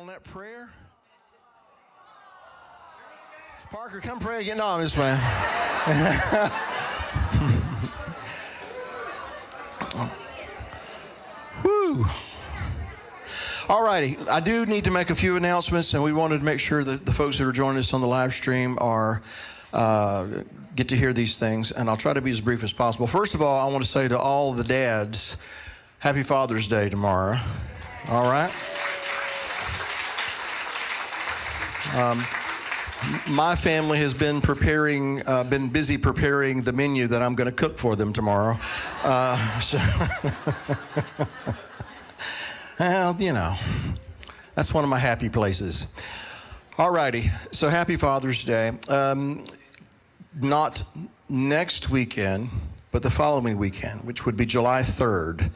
On that prayer? Parker, come pray again. No, I'm just playing. Woo. All righty. I do need to make a few announcements, and we wanted to make sure that the folks that are joining us on the live stream are get to hear these things, and I'll try to be as brief as possible. First of all, I want to say to all the dads, Happy Father's Day tomorrow. All right? My family has been busy preparing the menu that I'm going to cook for them tomorrow. Well, you know, that's one of my happy places. All righty, so happy Father's Day. Not next weekend, but the following weekend, which would be July 3rd.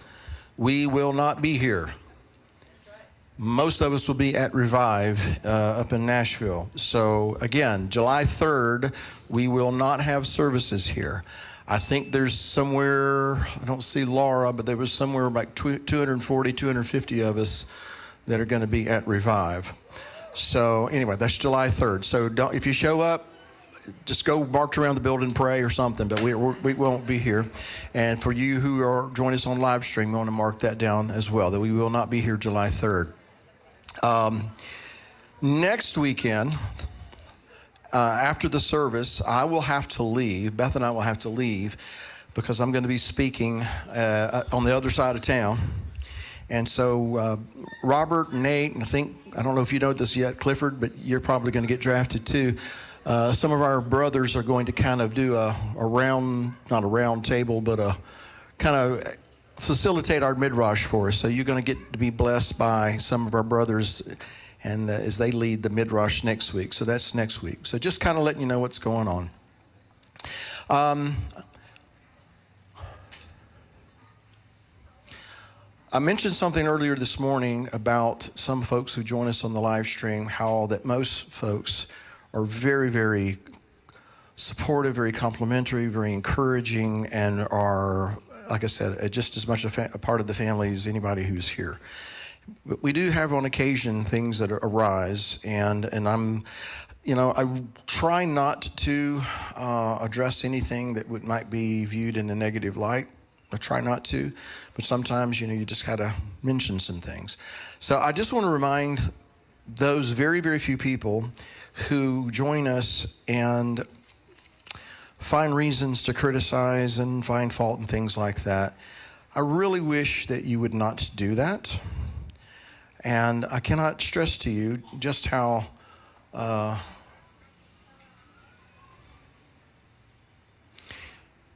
We will not be here. Most of us will be at Revive up in Nashville. So again, July 3rd, we will not have services here. I think there's somewhere, I don't see Laura, but there was somewhere like 240, 250 of us that are going to be at Revive. So anyway, that's July 3rd. So if you show up, just go march around the building, pray or something, but we won't be here. And for you who are joining us on live stream, we want to mark that down as well, that we will not be here July 3rd. Next weekend, after the service, I will have to leave. Beth and I will have to leave because I'm going to be speaking on the other side of town. And so Robert, Nate, and I don't know if you know this yet, Clifford, but you're probably going to get drafted too. Some of our brothers are going to kind of do a round, not a round table, but a kind of facilitate our Midrash for us. So you're going to get to be blessed by some of our brothers and as they lead the Midrash next week. So that's next week. So just kind of letting you know what's going on. I mentioned something earlier this morning about some folks who join us on the live stream, how that most folks are very, very supportive, very complimentary, very encouraging, and are, like I said, just as much a part of the family as anybody who's here. But we do have on occasion things that arise, and I'm, I try not to address anything that might be viewed in a negative light. I try not to, but sometimes, you just gotta mention some things. So I just want to remind those very, very few people who join us and find reasons to criticize and find fault and things like that. I really wish that you would not do that. And I cannot stress to you just how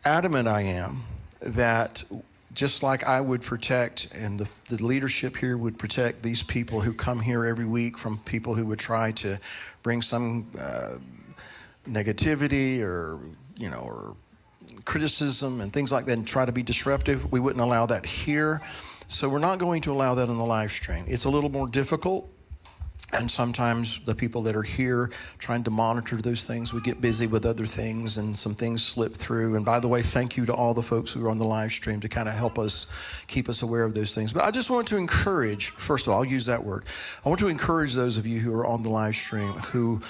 adamant I am that just like I would protect, and the leadership here would protect these people who come here every week from people who would try to bring some negativity or criticism and things like that and try to be disruptive. We wouldn't allow that here. So we're not going to allow that on the live stream. It's a little more difficult. And sometimes the people that are here trying to monitor those things, we get busy with other things and some things slip through. And by the way, thank you to all the folks who are on the live stream to kind of help us, keep us aware of those things. But I just want to encourage, first of all, I'll use that word. I want to encourage those of you who are on the live stream who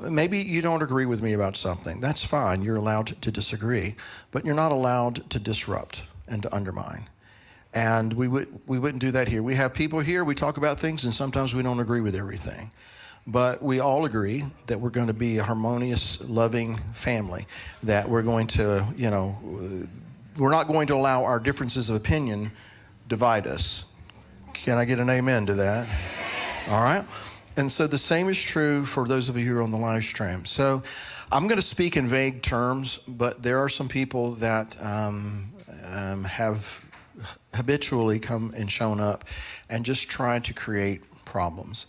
maybe you don't agree with me about something. That's fine. You're allowed to disagree, but you're not allowed to disrupt and to undermine. And we wouldn't do that here. We have people here, we talk about things, and sometimes we don't agree with everything. But we all agree that we're going to be a harmonious, loving family, that we're going to, we're not going to allow our differences of opinion divide us. Can I get an amen to that? All right. And so the same is true for those of you who are on the live stream. So I'm going to speak in vague terms, but there are some people that have habitually come and shown up and just try to create problems.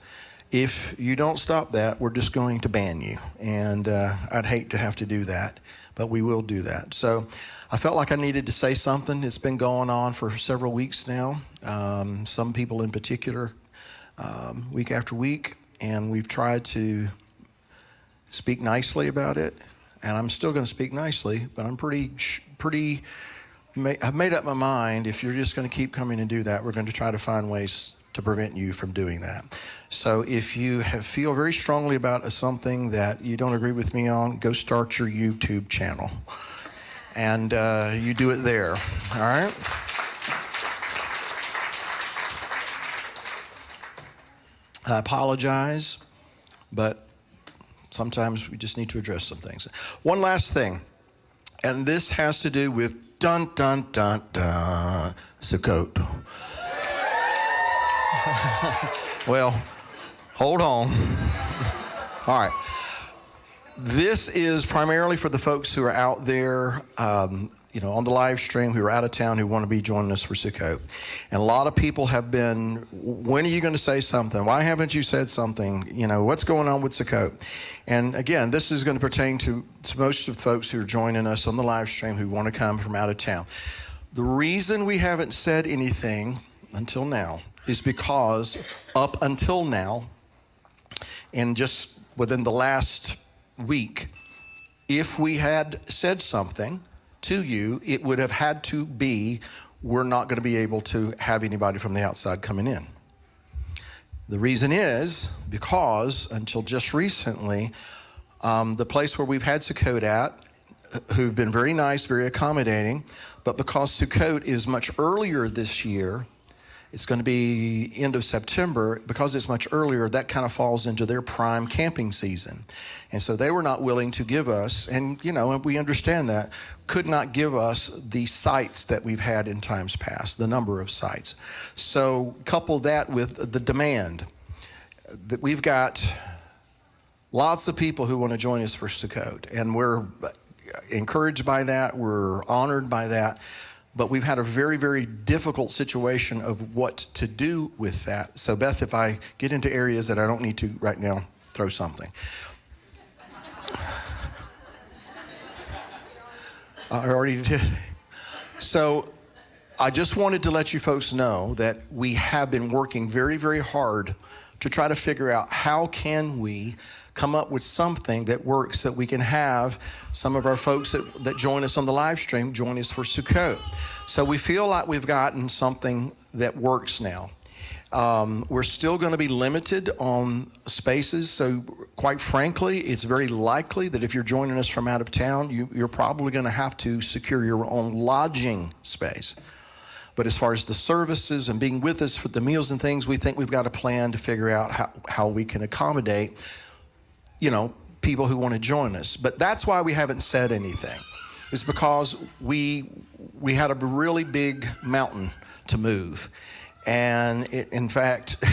If you don't stop that, we're just going to ban you. And I'd hate to have to do that, but we will do that. So I felt like I needed to say something. It's been going on for several weeks now. Some people in particular, week after week, and we've tried to speak nicely about it. And I'm still going to speak nicely, but I'm I've made up my mind, if you're just going to keep coming and do that, we're going to try to find ways to prevent you from doing that. So if you feel very strongly about something that you don't agree with me on, go start your YouTube channel. And you do it there, all right? I apologize, but sometimes we just need to address some things. One last thing, and this has to do with dun, dun, dun, dun, Sukkot. Well, hold on. All right. This is primarily for the folks who are out there, on the live stream, who are out of town, who want to be joining us for Sukkot. And a lot of people have been, when are you going to say something? Why haven't you said something? What's going on with Sukkot? And again, this is going to pertain to most of the folks who are joining us on the live stream who want to come from out of town. The reason we haven't said anything until now is because up until now, and just within the last week, if we had said something to you, it would have had to be, we're not going to be able to have anybody from the outside coming in. The reason is because until just recently, the place where we've had Sukkot at, who've been very nice, very accommodating, but because Sukkot is much earlier this year, it's going to be end of September. Because it's much earlier, that kind of falls into their prime camping season. And so they were not willing to give us, and we understand that, could not give us the sites that we've had in times past, the number of sites. So couple that with the demand that we've got lots of people who want to join us for Sukkot, and we're encouraged by that, we're honored by that. But we've had a very, very difficult situation of what to do with that. So Beth, if I get into areas that I don't need to right now, throw something. I already did. So I just wanted to let you folks know that we have been working very, very hard to try to figure out how can we come up with something that works, that we can have some of our folks that join us on the live stream join us for Sukkot. So we feel like we've gotten something that works now. We're still going to be limited on spaces. So quite frankly, it's very likely that if you're joining us from out of town, you're probably going to have to secure your own lodging space. But as far as the services and being with us for the meals and things, we think we've got a plan to figure out how we can accommodate people who want to join us. But that's why we haven't said anything. It's because we had a really big mountain to move. And in fact,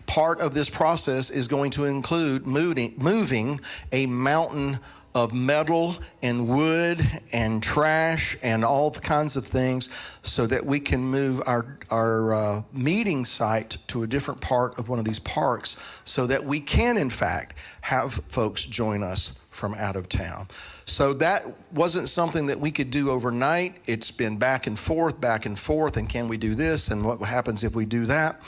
part of this process is going to include moving a mountain of metal and wood and trash and all kinds of things so that we can move our meeting site to a different part of one of these parks so that we can, in fact, have folks join us from out of town. So that wasn't something that we could do overnight. It's been back and forth, and can we do this, and what happens if we do that?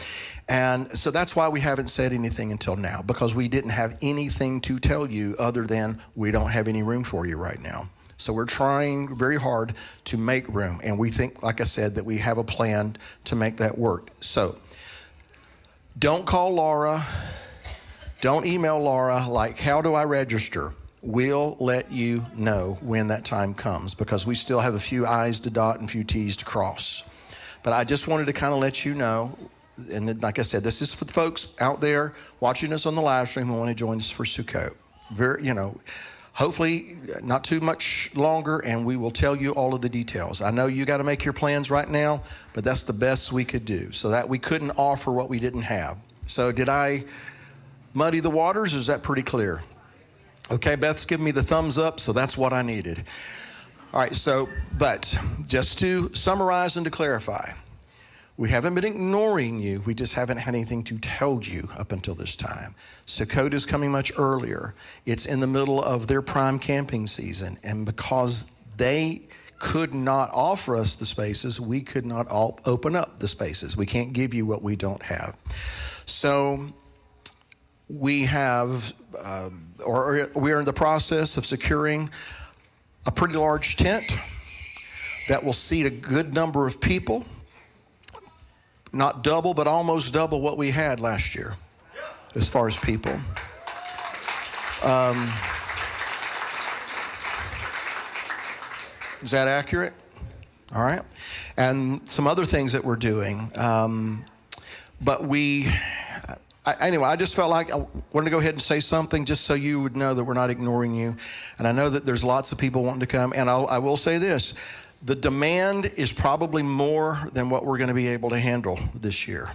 And so that's why we haven't said anything until now, because we didn't have anything to tell you other than we don't have any room for you right now. So we're trying very hard to make room, and we think, like I said, that we have a plan to make that work. So don't call Laura, don't email Laura like, how do I register? We'll let you know when that time comes, because we still have a few I's to dot and a few T's to cross. But I just wanted to kind of let you know. And like I said, this is for the folks out there watching us on the live stream who want to join us for Sukkot. Hopefully not too much longer, and we will tell you all of the details. I know you got to make your plans right now, but that's the best we could do, so that we couldn't offer what we didn't have. So did I muddy the waters, or is that pretty clear? Okay, Beth's giving me the thumbs up, so that's what I needed. All right, but just to summarize and to clarify, we haven't been ignoring you. We just haven't had anything to tell you up until this time. Sukkot is coming much earlier. It's in the middle of their prime camping season. And because they could not offer us the spaces, we could not open up the spaces. We can't give you what we don't have. So we have, we are in the process of securing a pretty large tent that will seat a good number of people. Not double, but almost double what we had last year. as far as people. Is that accurate? All right. And some other things that we're doing. But anyway, I just felt like I wanted to go ahead and say something just so you would know that we're not ignoring you. And I know that there's lots of people wanting to come. And I will say this, the demand is probably more than what we're going to be able to handle this year.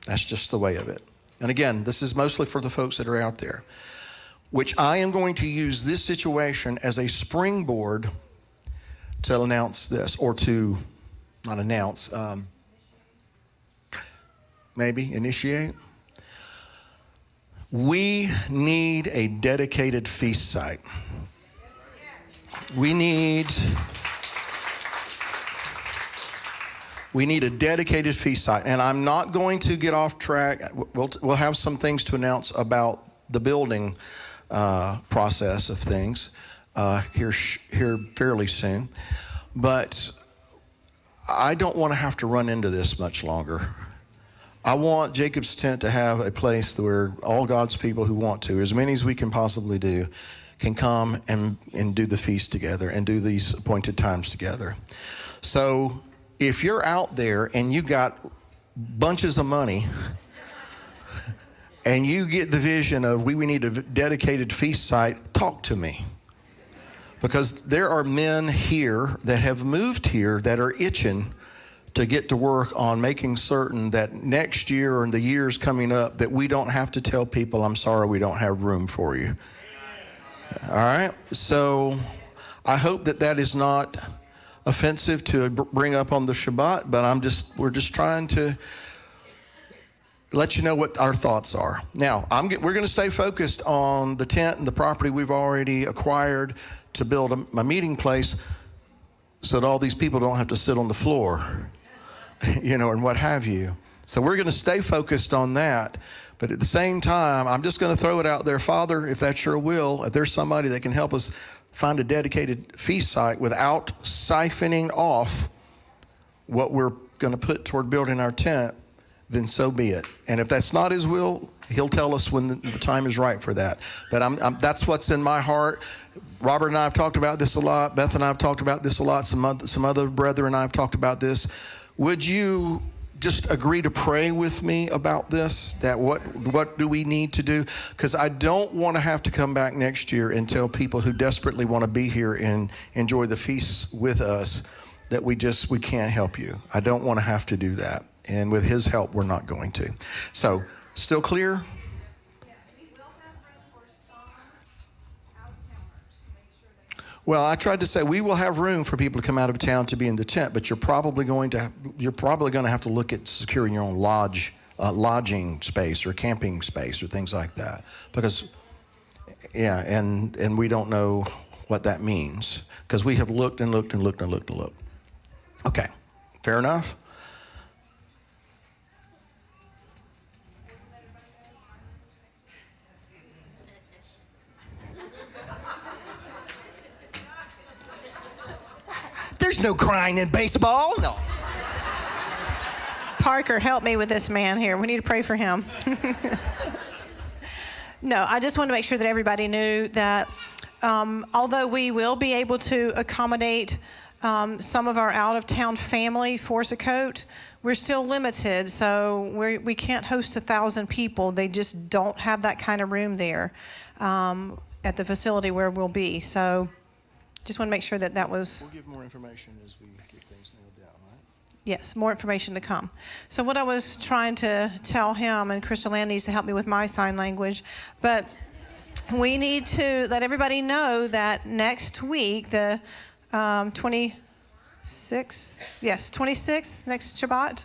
That's just the way of it. And again, this is mostly for the folks that are out there, which I am going to use this situation as a springboard to announce this, or to not announce, maybe initiate. We need a dedicated feast site. We need a dedicated feast site. And I'm not going to get off track. We'll have some things to announce about the building process of things here fairly soon. But I don't want to have to run into this much longer. I want Jacob's Tent to have a place where all God's people who want to, as many as we can possibly do, can come and do the feast together and do these appointed times together. So if you're out there and you got bunches of money and you get the vision of we need a dedicated feast site, talk to me. Because there are men here that have moved here that are itching to get to work on making certain that next year or in the years coming up that we don't have to tell people, I'm sorry, we don't have room for you. All right? So I hope that is not offensive to bring up on the Shabbat, but we're just trying to let you know what our thoughts are. Now, we're going to stay focused on the tent and the property we've already acquired to build a meeting place so that all these people don't have to sit on the floor, and what have you. So we're going to stay focused on that. But at the same time, I'm just going to throw it out there. Father, if that's your will, if there's somebody that can help us find a dedicated feast site without siphoning off what we're going to put toward building our tent, then so be it. And if that's not his will, he'll tell us when the time is right for that. But that's what's in my heart. Robert and I have talked about this a lot. Beth and I have talked about this a lot. Some other brethren and I have talked about this. Would you just agree to pray with me about this? That what do we need to do? Because I don't want to have to come back next year and tell people who desperately want to be here and enjoy the feasts with us that we can't help you. I don't want to have to do that. And with his help, we're not going to. So, still clear? Well, I tried to say we will have room for people to come out of town to be in the tent, but you're probably going to have to look at securing your own lodging space or camping space or things like that, because and we don't know what that means because we have looked and looked and looked and looked and looked. Okay, fair enough. There's no crying in baseball. No. Parker, help me with this man here. We need to pray for him. No, I just want to make sure that everybody knew that although we will be able to accommodate some of our out-of-town family for Sukkot, we're still limited. So we can't host 1,000 people. They just don't have that kind of room there at the facility where we'll be. So just want to make sure that was... We'll give more information as we get things nailed down, right? Yes, more information to come. So what I was trying to tell him, and Crystal Ann needs to help me with my sign language, but we need to let everybody know that next week, the 26th, next Shabbat,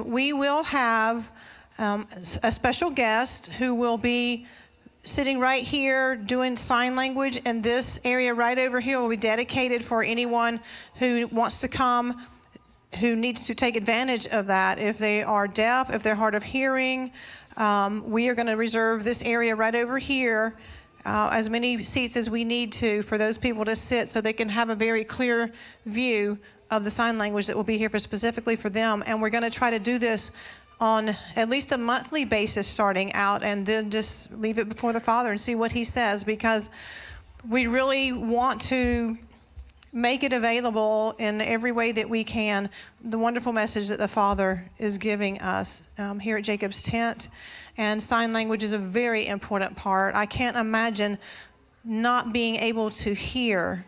we will have a special guest who will be sitting right here doing sign language, and this area right over here will be dedicated for anyone who wants to come, who needs to take advantage of that. If they are deaf, if they're hard of hearing, we are going to reserve this area right over here, as many seats as we need to for those people to sit so they can have a very clear view of the sign language that will be here specifically for them. And we're going to try to do this on at least a monthly basis starting out, and then just leave it before the Father and see what he says, because we really want to make it available in every way that we can, the wonderful message that the Father is giving us here at Jacob's Tent. And sign language is a very important part. I can't imagine not being able to hear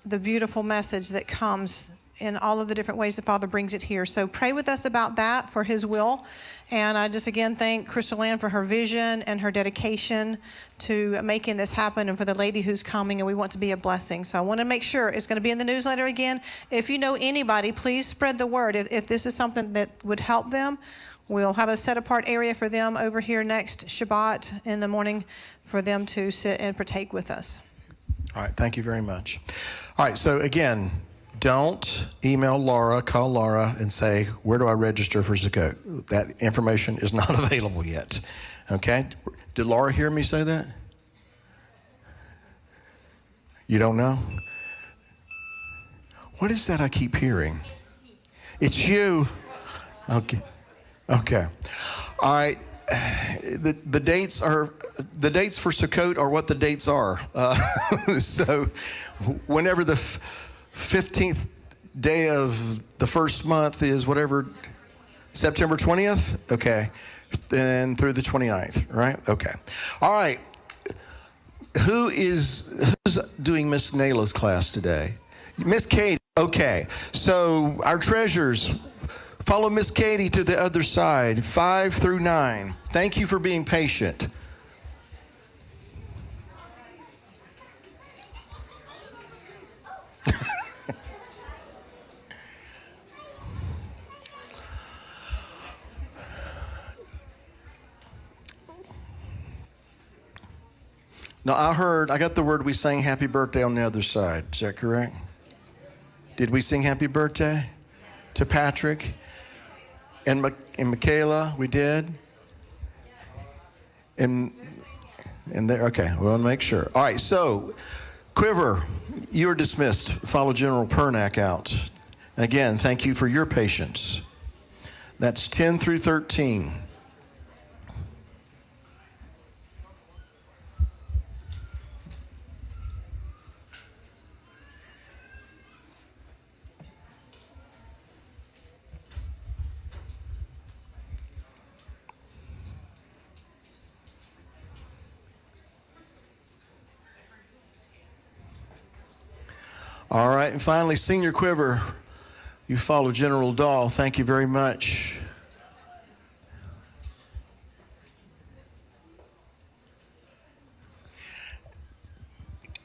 the beautiful message that comes in all of the different ways the Father brings it here. So pray with us about that for his will. And I just again thank Crystal Ann for her vision and her dedication to making this happen, and for the lady who's coming, and we want to be a blessing. So I want to make sure it's going to be in the newsletter again. If you know anybody, please spread the word. If this is something that would help them, we'll have a set apart area for them over here next Shabbat in the morning for them to sit and partake with us. All right, thank you very much. All right, so again, don't email Laura, call Laura and say, where do I register for Sukkot? That information is not available yet, okay? Did Laura hear me say that? You don't know? What is that I keep hearing? It's you. Okay. Okay. All right. The dates for Sukkot are what the dates are. So whenever the 15th day of the first month is, whatever, September 20th? Okay. Then through the 29th, right? Okay. All right. Who's doing Miss Nayla's class today? Miss Katie. Okay. So our treasures, follow Miss Katie to the other side, 5 through 9. Thank you for being patient. Now, I got the word we sang happy birthday on the other side. Is that correct? Did we sing happy birthday to Patrick and Michaela? We did? And there, okay, we want to make sure. All right, so Quiver, you're dismissed. Follow General Pernack out. Again, thank you for your patience. That's 10 through 13. All right, and finally, Senior Quiver, you follow General Dahl. Thank you very much.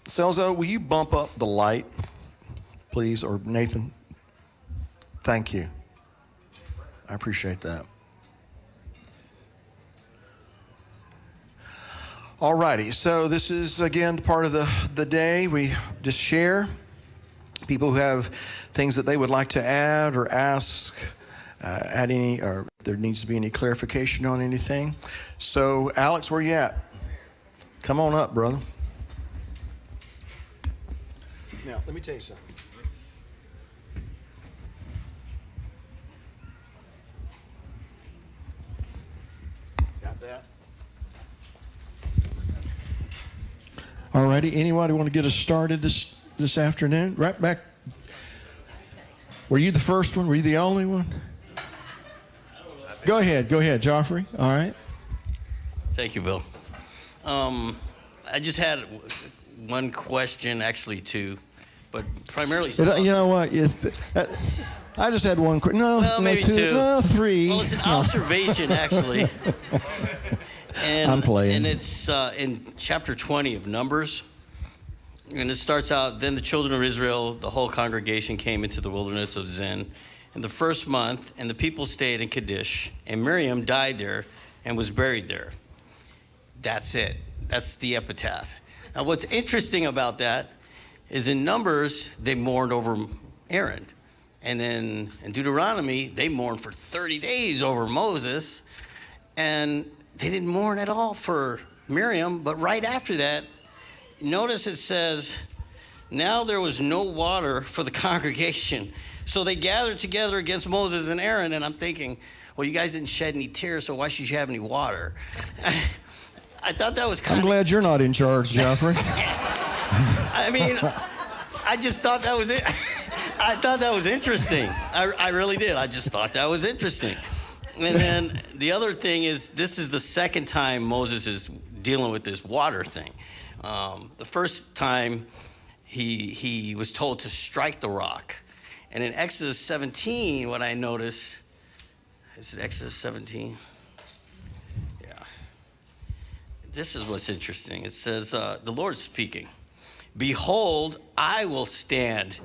Celzo, will you bump up the light, please, or Nathan? Thank you. I appreciate that. All righty, so this is, again, part of the day. We just share. People who have things that they would like to add or ask, add any, or if there needs to be any clarification on anything. So, Alex, where you at? Come on up, brother. Now, let me tell you something. Got that? All righty, anybody want to get us started this afternoon? Right back. Were you the first one? Were you the only one? Go ahead, Joffrey. All right. Thank you, Bill. I just had one question, actually two, but primarily. You know what? I just had one question. No, maybe two. No, three. Well, it's an observation, actually. And, I'm playing. And it's in chapter 20 of Numbers. And it starts out, then the children of Israel, the whole congregation came into the wilderness of Zin in the first month, and the people stayed in Kadesh, and Miriam died there and was buried there. That's it. That's the epitaph. Now, what's interesting about that is in Numbers, they mourned over Aaron. And then in Deuteronomy, they mourned for 30 days over Moses. And they didn't mourn at all for Miriam, but right after that, notice it says, now there was no water for the congregation. So they gathered together against Moses and Aaron, and I'm thinking, well, you guys didn't shed any tears, so why should you have any water? I thought that was kind I'm glad you're not in charge, Joffrey. I mean, I just thought that was it. I thought that was interesting. I really did. I just thought that was interesting. And then the other thing is, this is the second time Moses is dealing with this water thing. The first time he was told to strike the rock. And in Exodus 17, what I noticed, is it Exodus 17? Yeah. This is what's interesting. It says, the Lord's speaking. Behold, I will stand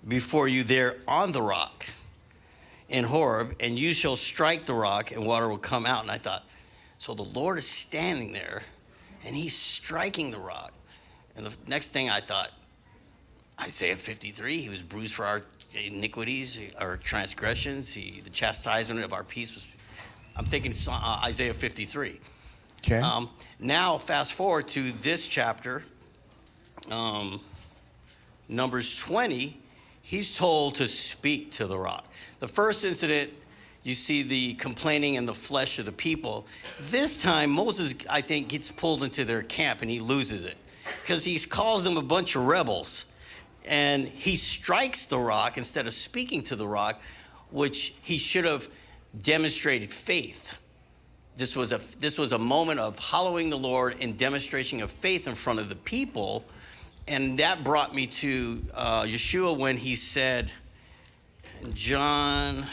before you there on the rock in Horeb, and you shall strike the rock, and water will come out. And I thought, so the Lord is standing there, and he's striking the rock. And the next thing I thought, Isaiah 53, he was bruised for our iniquities, our transgressions. The chastisement of our peace was, I'm thinking Isaiah 53. Okay. Now, fast forward to this chapter, Numbers 20, he's told to speak to the rock. The first incident, you see the complaining in the flesh of the people. This time, Moses, I think, gets pulled into their camp and he loses it because he calls them a bunch of rebels. And he strikes the rock instead of speaking to the rock, which he should have demonstrated faith. This was a moment of hallowing the Lord and demonstration of faith in front of the people. And that brought me to Yeshua when he said in John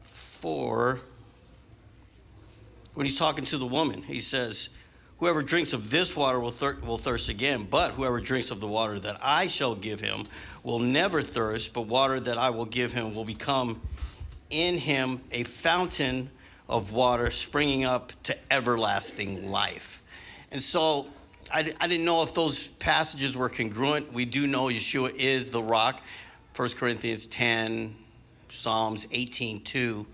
4, when he's talking to the woman, he says, whoever drinks of this water will thirst again, but whoever drinks of the water that I shall give him will never thirst, but water that I will give him will become in him a fountain of water springing up to everlasting life. And so I didn't know if those passages were congruent. We do know Yeshua is the rock, 1 Corinthians 10, Psalms 18:2.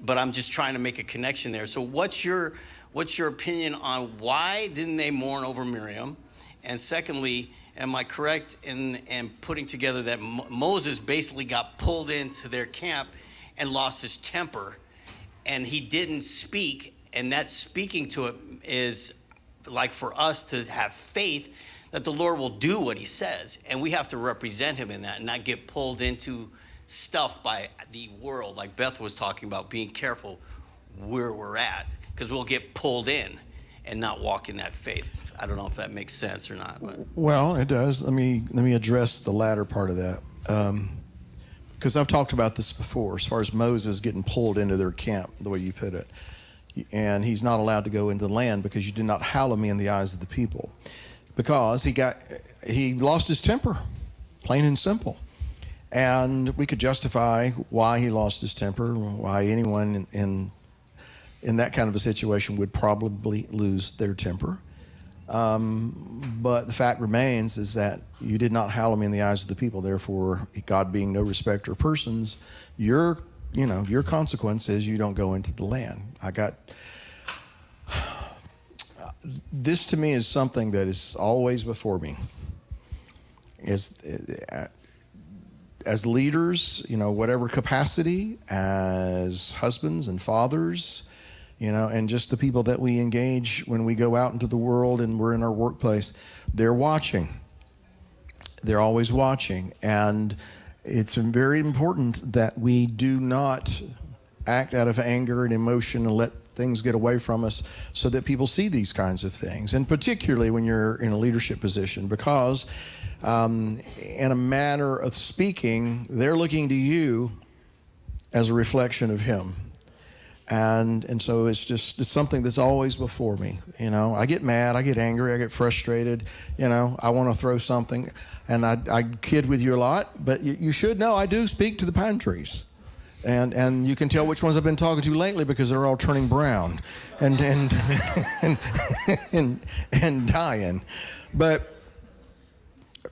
But I'm just trying to make a connection there. So what's your opinion on why didn't they mourn over Miriam? And secondly, am I correct in putting together that Moses basically got pulled into their camp and lost his temper, and he didn't speak, and that speaking to it is like for us to have faith that the Lord will do what he says, and we have to represent him in that and not get pulled into stuff by the world, like Beth was talking about, being careful where we're at, because we'll get pulled in and not walk in that faith. I don't know if that makes sense or not. But. Well, it does. Let me address the latter part of that, because I've talked about this before, as far as Moses getting pulled into their camp, the way you put it. And he's not allowed to go into the land because you did not hallow me in the eyes of the people. Because he lost his temper, plain and simple. And we could justify why he lost his temper, why anyone in that kind of a situation would probably lose their temper. But the fact remains is that you did not hallow me in the eyes of the people. Therefore, God being no respecter of persons, your consequence is you don't go into the land. This to me is something that is always before me. As leaders, whatever capacity, as husbands and fathers, and just the people that we engage when we go out into the world and we're in our workplace, they're watching. They're always watching. And it's very important that we do not act out of anger and emotion and let things get away from us so that people see these kinds of things. And particularly when you're in a leadership position, because in a manner of speaking, they're looking to you as a reflection of him. And so it's something that's always before me. I get mad, I get angry, I get frustrated. I want to throw something, and I kid with you a lot, but you should know I do speak to the pine trees. And you can tell which ones I've been talking to lately because they're all turning brown and dying. But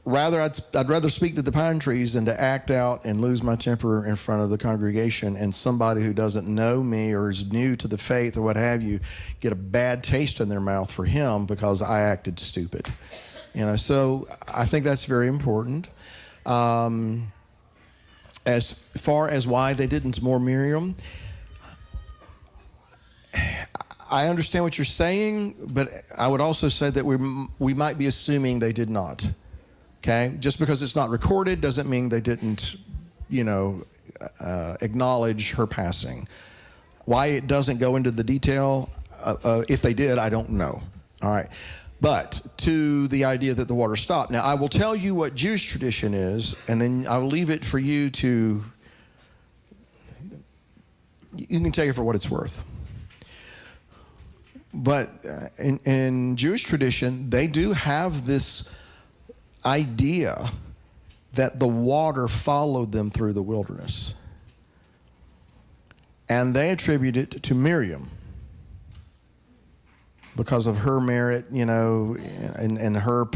I'd rather speak to the pine trees than to act out and lose my temper in front of the congregation and somebody who doesn't know me or is new to the faith or what have you get a bad taste in their mouth for him because I acted stupid. So I think that's very important. As far as why they didn't more Miriam, I understand what you're saying, but I would also say that we might be assuming they did not. Okay? Just because it's not recorded doesn't mean they didn't, acknowledge her passing. Why it doesn't go into the detail, if they did, I don't know. All right. But to the idea that the water stopped. Now, I will tell you what Jewish tradition is, and then I'll leave it for you to, you can take it for what it's worth. But in Jewish tradition, they do have this idea that the water followed them through the wilderness. And they attribute it to Miriam because of her merit, and her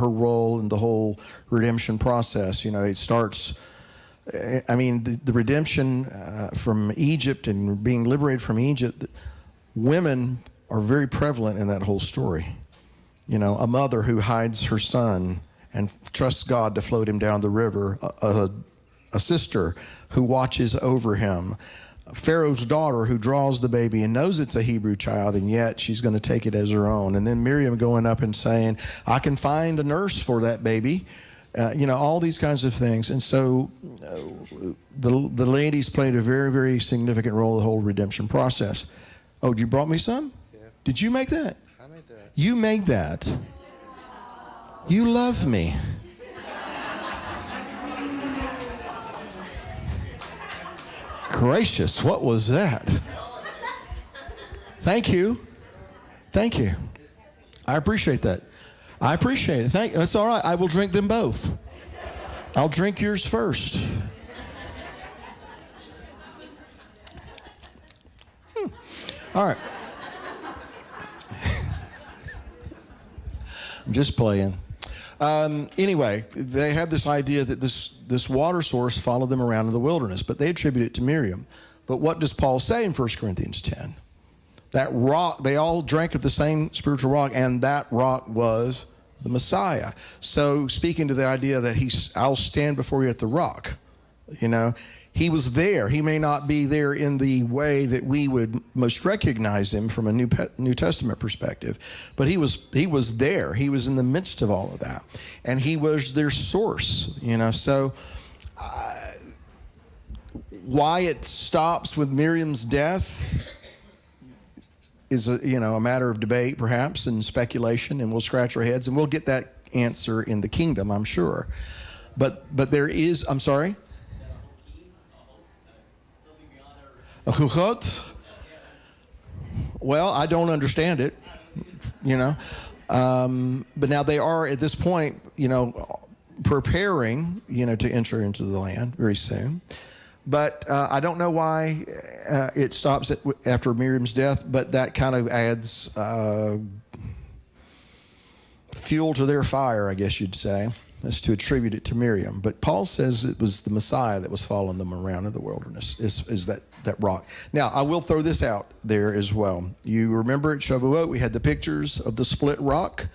role in the whole redemption process. It starts, the redemption from Egypt and being liberated from Egypt, women are very prevalent in that whole story. A mother who hides her son and trusts God to float him down the river, a sister who watches over him, Pharaoh's daughter who draws the baby and knows it's a Hebrew child, and yet she's going to take it as her own. And then Miriam going up and saying, I can find a nurse for that baby. All these kinds of things. And so the ladies played a very, very significant role in the whole redemption process. Oh, you brought me some? Yeah. Did you make that? I made that. You made that. You love me. Gracious, what was that? Thank you. Thank you. I appreciate that. I appreciate it. That's all right. I will drink them both. I'll drink yours first. All right. I'm just playing. Anyway, they have this idea that this water source followed them around in the wilderness, but they attribute it to Miriam. But what does Paul say in 1 Corinthians 10? That rock, they all drank of the same spiritual rock, and that rock was the Messiah. So speaking to the idea that I'll stand before you at the rock, he was there. He may not be there in the way that we would most recognize him from a New Testament perspective, but he was there. He was in the midst of all of that, and he was their source. So why it stops with Miriam's death is a matter of debate, perhaps, and speculation, and we'll scratch our heads, and we'll get that answer in the kingdom, I'm sure. But there is. I'm sorry. A Chukat? Well, I don't understand it, But now they are at this point, preparing, to enter into the land very soon. But I don't know why it stops after Miriam's death, but that kind of adds fuel to their fire, I guess you'd say. That's to attribute it to Miriam. But Paul says it was the Messiah that was following them around in the wilderness, is that rock. Now, I will throw this out there as well. You remember at Shavuot, we had the pictures of the split rock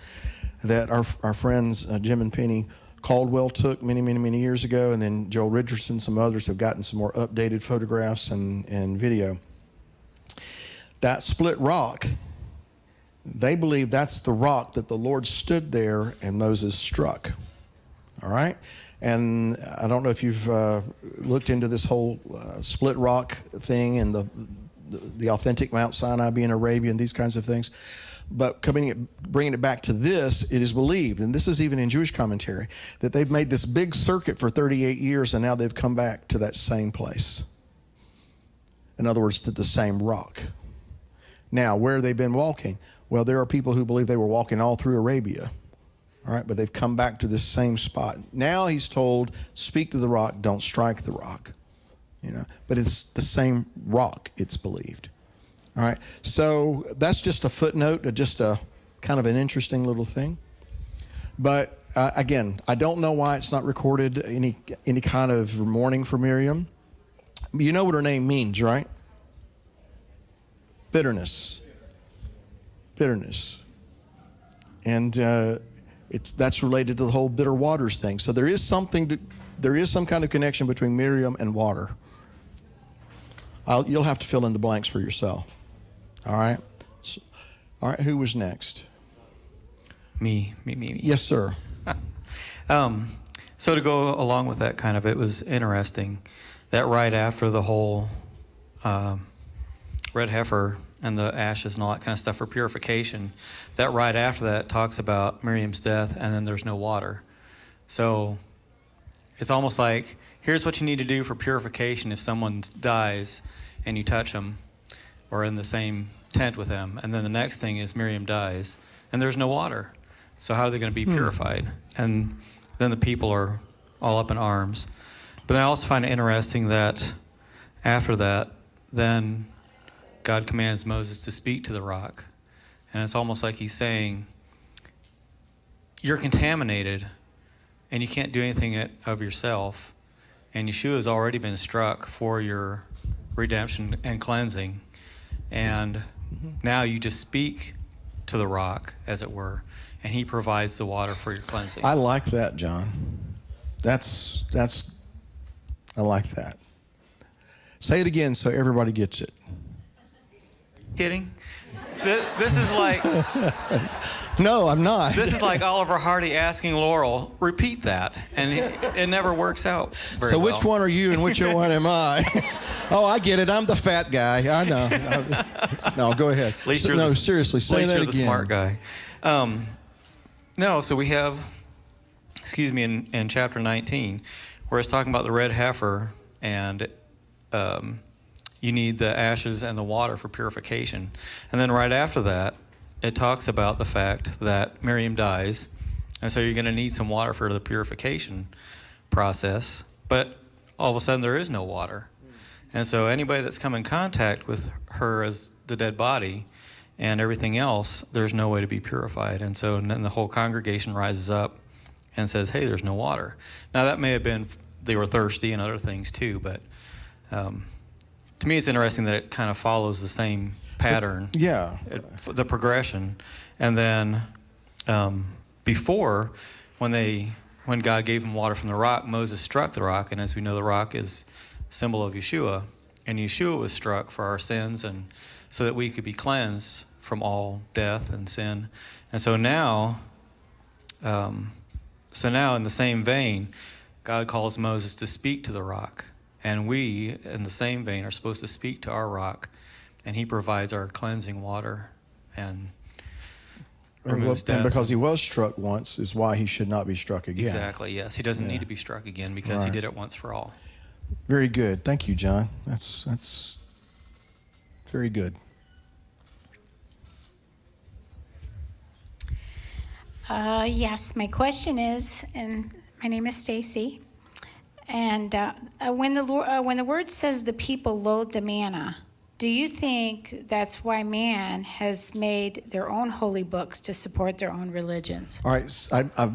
that our friends Jim and Penny Caldwell took many, many, many years ago, and then Joel Richardson, some others have gotten some more updated photographs and video. That split rock, they believe that's the rock that the Lord stood there and Moses struck. All right? And I don't know if you've looked into this whole split rock thing and the authentic Mount Sinai being Arabia and these kinds of things. But bringing it back to this, it is believed, and this is even in Jewish commentary, that they've made this big circuit for 38 years, and now they've come back to that same place. In other words, to the same rock. Now, where have they been walking? Well, there are people who believe they were walking all through Arabia. All right, but they've come back to this same spot. Now he's told, speak to the rock, don't strike the rock. But it's the same rock, it's believed. All right, so that's just a footnote, just a kind of an interesting little thing. But again, I don't know why it's not recorded any kind of mourning for Miriam. You know what her name means, right? Bitterness. Bitterness. And that's related to the whole bitter waters thing. So there is something there is some kind of connection between Miriam and water. You'll have to fill in the blanks for yourself. All right? All right, who was next? Me. Yes, sir. So to go along with that kind of, it was interesting that right after the whole red heifer and the ashes and all that kind of stuff for purification, that right after that talks about Miriam's death, and then there's no water. So it's almost like, here's what you need to do for purification if someone dies and you touch them or in the same tent with them. And then the next thing is Miriam dies and there's no water. So how are they going to be purified? And then the people are all up in arms. But I also find it interesting that after that, then God commands Moses to speak to the rock. And it's almost like he's saying, you're contaminated and you can't do anything of yourself. And Yeshua has already been struck for your redemption and cleansing. And now you just speak to the rock, as it were, and he provides the water for your cleansing. I like that, John. I like that. Say it again so everybody gets it. Kidding? This is like... No, I'm not. This is like Oliver Hardy asking Laurel, repeat that. And it never works out very so well. which one are you and which one am I? Oh, I get it. I'm the fat guy. I know. No, go ahead. At least Seriously, say that again. At least you're the smart guy. No, so we have, in chapter 19, where it's talking about the red heifer, and you need the ashes and the water for purification. And then right after that, it talks about the fact that Miriam dies, and so you're going to need some water for the purification process, but all of a sudden there is no water. And so anybody that's come in contact with her as the dead body and everything else, there's no way to be purified. And so then the whole congregation rises up and says, hey, there's no water. Now that may have been they were thirsty and other things too, but to me it's interesting that it kind of follows the same pattern. Yeah. The progression. And then before, when God gave him water from the rock, Moses struck the rock, and as we know, the rock is a symbol of Yeshua, and Yeshua was struck for our sins and so that we could be cleansed from all death and sin. And so now in the same vein, God calls Moses to speak to the rock, and we, in the same vein, are supposed to speak to our rock, and he provides our cleansing water and removes death. And because he was struck once is why he should not be struck again. Exactly, yes. He doesn't need to be struck again because he did it once for all. Very good. Thank you, John. That's very good. Yes, my question is, and my name is Stacy, and when the word says the people loathed the manna, do you think that's why man has made their own holy books to support their own religions? All right,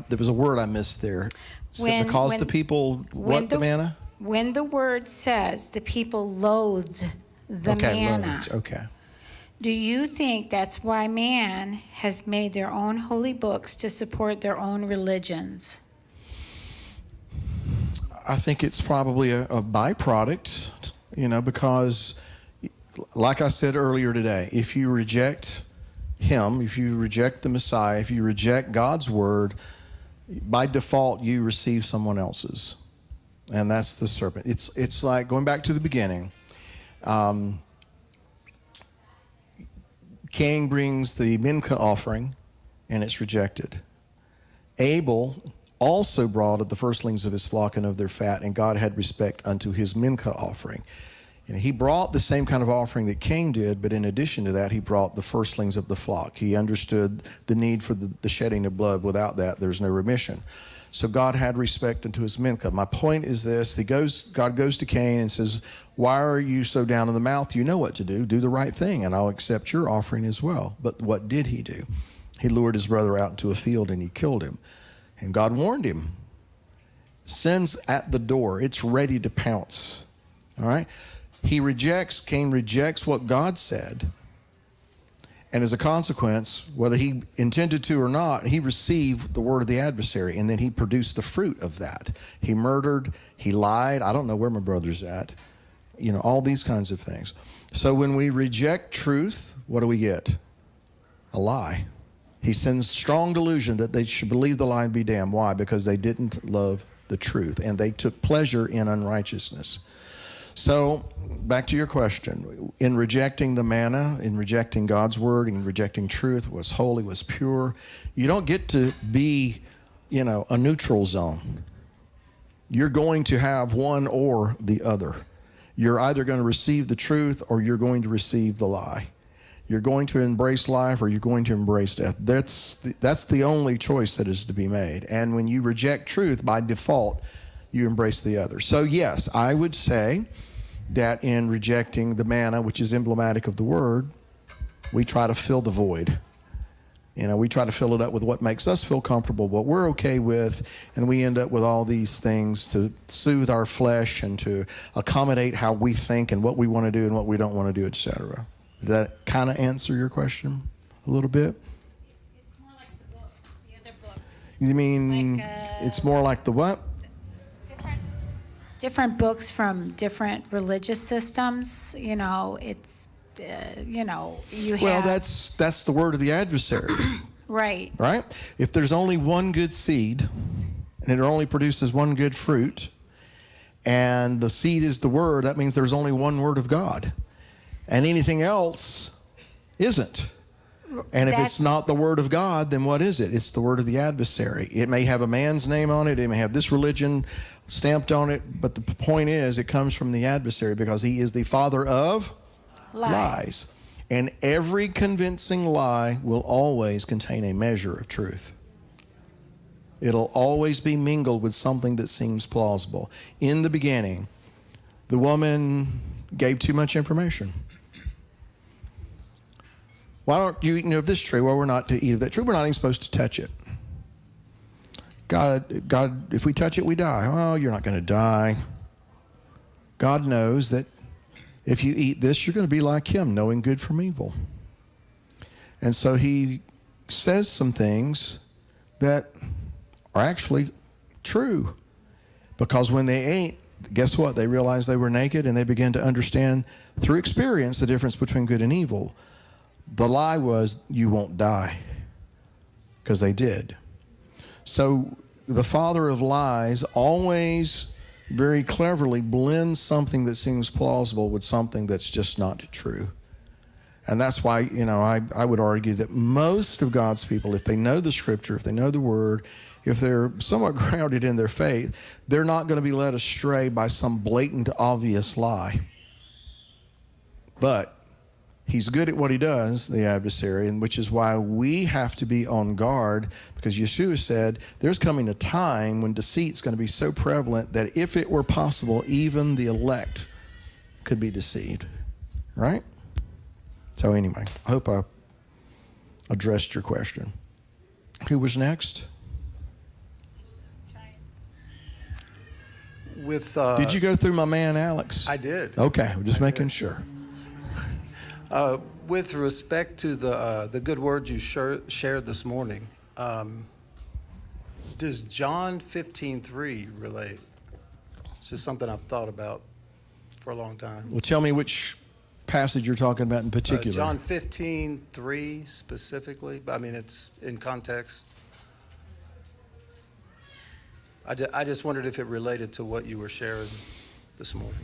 there was a word I missed there. Because the people, the manna? When the word says the people loathed the manna. Loathed. Okay. Do you think that's why man has made their own holy books to support their own religions? I think it's probably a byproduct, because like I said earlier today, if you reject him, if you reject the Messiah, if you reject God's word, by default you receive someone else's. And that's the serpent. It's like going back to the beginning. Cain brings the Mincha offering, and it's rejected. Abel also brought of the firstlings of his flock and of their fat, and God had respect unto his Mincha offering. And he brought the same kind of offering that Cain did, but in addition to that, he brought the firstlings of the flock. He understood the need for the shedding of blood. Without that, there's no remission. So God had respect unto his Mincha. My point is this. God goes to Cain and says, why are you so down in the mouth? You know what to do. Do the right thing, and I'll accept your offering as well. But what did he do? He lured his brother out into a field, and he killed him. And God warned him. Sin's at the door. It's ready to pounce. All right? Cain rejects what God said. And as a consequence, whether he intended to or not, he received the word of the adversary, and then he produced the fruit of that. He murdered, he lied. I don't know where my brother's at. All these kinds of things. So when we reject truth, what do we get? A lie. He sends strong delusion that they should believe the lie and be damned. Why? Because they didn't love the truth, and they took pleasure in unrighteousness. So, back to your question. In rejecting the manna, in rejecting God's word, in rejecting truth, was holy, was pure, you don't get to be, a neutral zone. You're going to have one or the other. You're either going to receive the truth or you're going to receive the lie. You're going to embrace life or you're going to embrace death. That's the only choice that is to be made. And when you reject truth, by default, you embrace the other. So yes, I would say that in rejecting the manna, which is emblematic of the word, we try to fill the void. We try to fill it up with what makes us feel comfortable, what we're okay with, and we end up with all these things to soothe our flesh and to accommodate how we think and what we want to do and what we don't want to do, etc. Does that kind of answer your question a little bit? It's more like the books, the other books. You mean it's more like the what? Different books from different religious systems. It's you have. Well, that's the word of the adversary. Right. Right? If there's only one good seed, and it only produces one good fruit, and the seed is the word, that means there's only one word of God. And anything else isn't. And if it's not the word of God, then what is it? It's the word of the adversary. It may have a man's name on it. It may have this religion stamped on it. But the point is, it comes from the adversary because he is the father of lies. And every convincing lie will always contain a measure of truth. It'll always be mingled with something that seems plausible. In the beginning, the woman gave too much information. Why don't you eat of this tree? Well, we're not to eat of that tree. We're not even supposed to touch it. God, if we touch it, we die. Oh, you're not going to die. God knows that if you eat this, you're going to be like him, knowing good from evil. And so he says some things that are actually true. Because when they ate, guess what? They realized they were naked and they began to understand through experience the difference between good and evil. The lie was, you won't die, because they did. So the father of lies always very cleverly blends something that seems plausible with something that's just not true. And that's why, I would argue that most of God's people, if they know the scripture, if they know the word, if they're somewhat grounded in their faith, they're not going to be led astray by some blatant, obvious lie. But he's good at what he does, the adversary, and which is why we have to be on guard, because Yeshua said there's coming a time when deceit's going to be so prevalent that if it were possible, even the elect could be deceived. Right? So anyway, I hope I addressed your question. Who was next? Did you go through my man, Alex? I did. Okay, we're just making sure. With respect to the good word you shared this morning, does John 15:3 relate? It's just something I've thought about for a long time. Well, tell me which passage you're talking about in particular. John 15:3 specifically, but I mean it's in context. I just wondered if it related to what you were sharing this morning.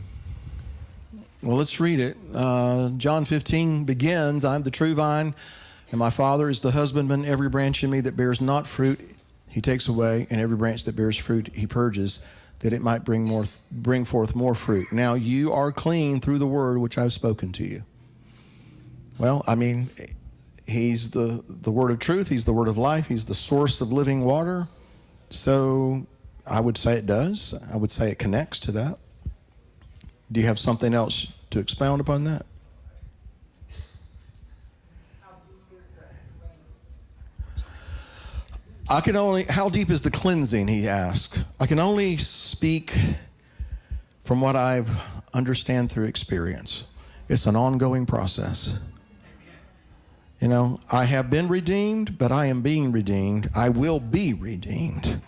Well, let's read it. John 15 begins, I'm the true vine, and my Father is the husbandman. Every branch in me that bears not fruit, he takes away, and every branch that bears fruit, he purges, that it might bring forth more fruit. Now you are clean through the word which I've spoken to you. Well, I mean, he's the word of truth. He's the word of life. He's the source of living water. So I would say it does. I would say it connects to that. Do you have something else to expound upon that? How deep is the cleansing, he asked. I can only speak from what I've understand through experience. It's an ongoing process. You know, I have been redeemed, but I am being redeemed. I will be redeemed.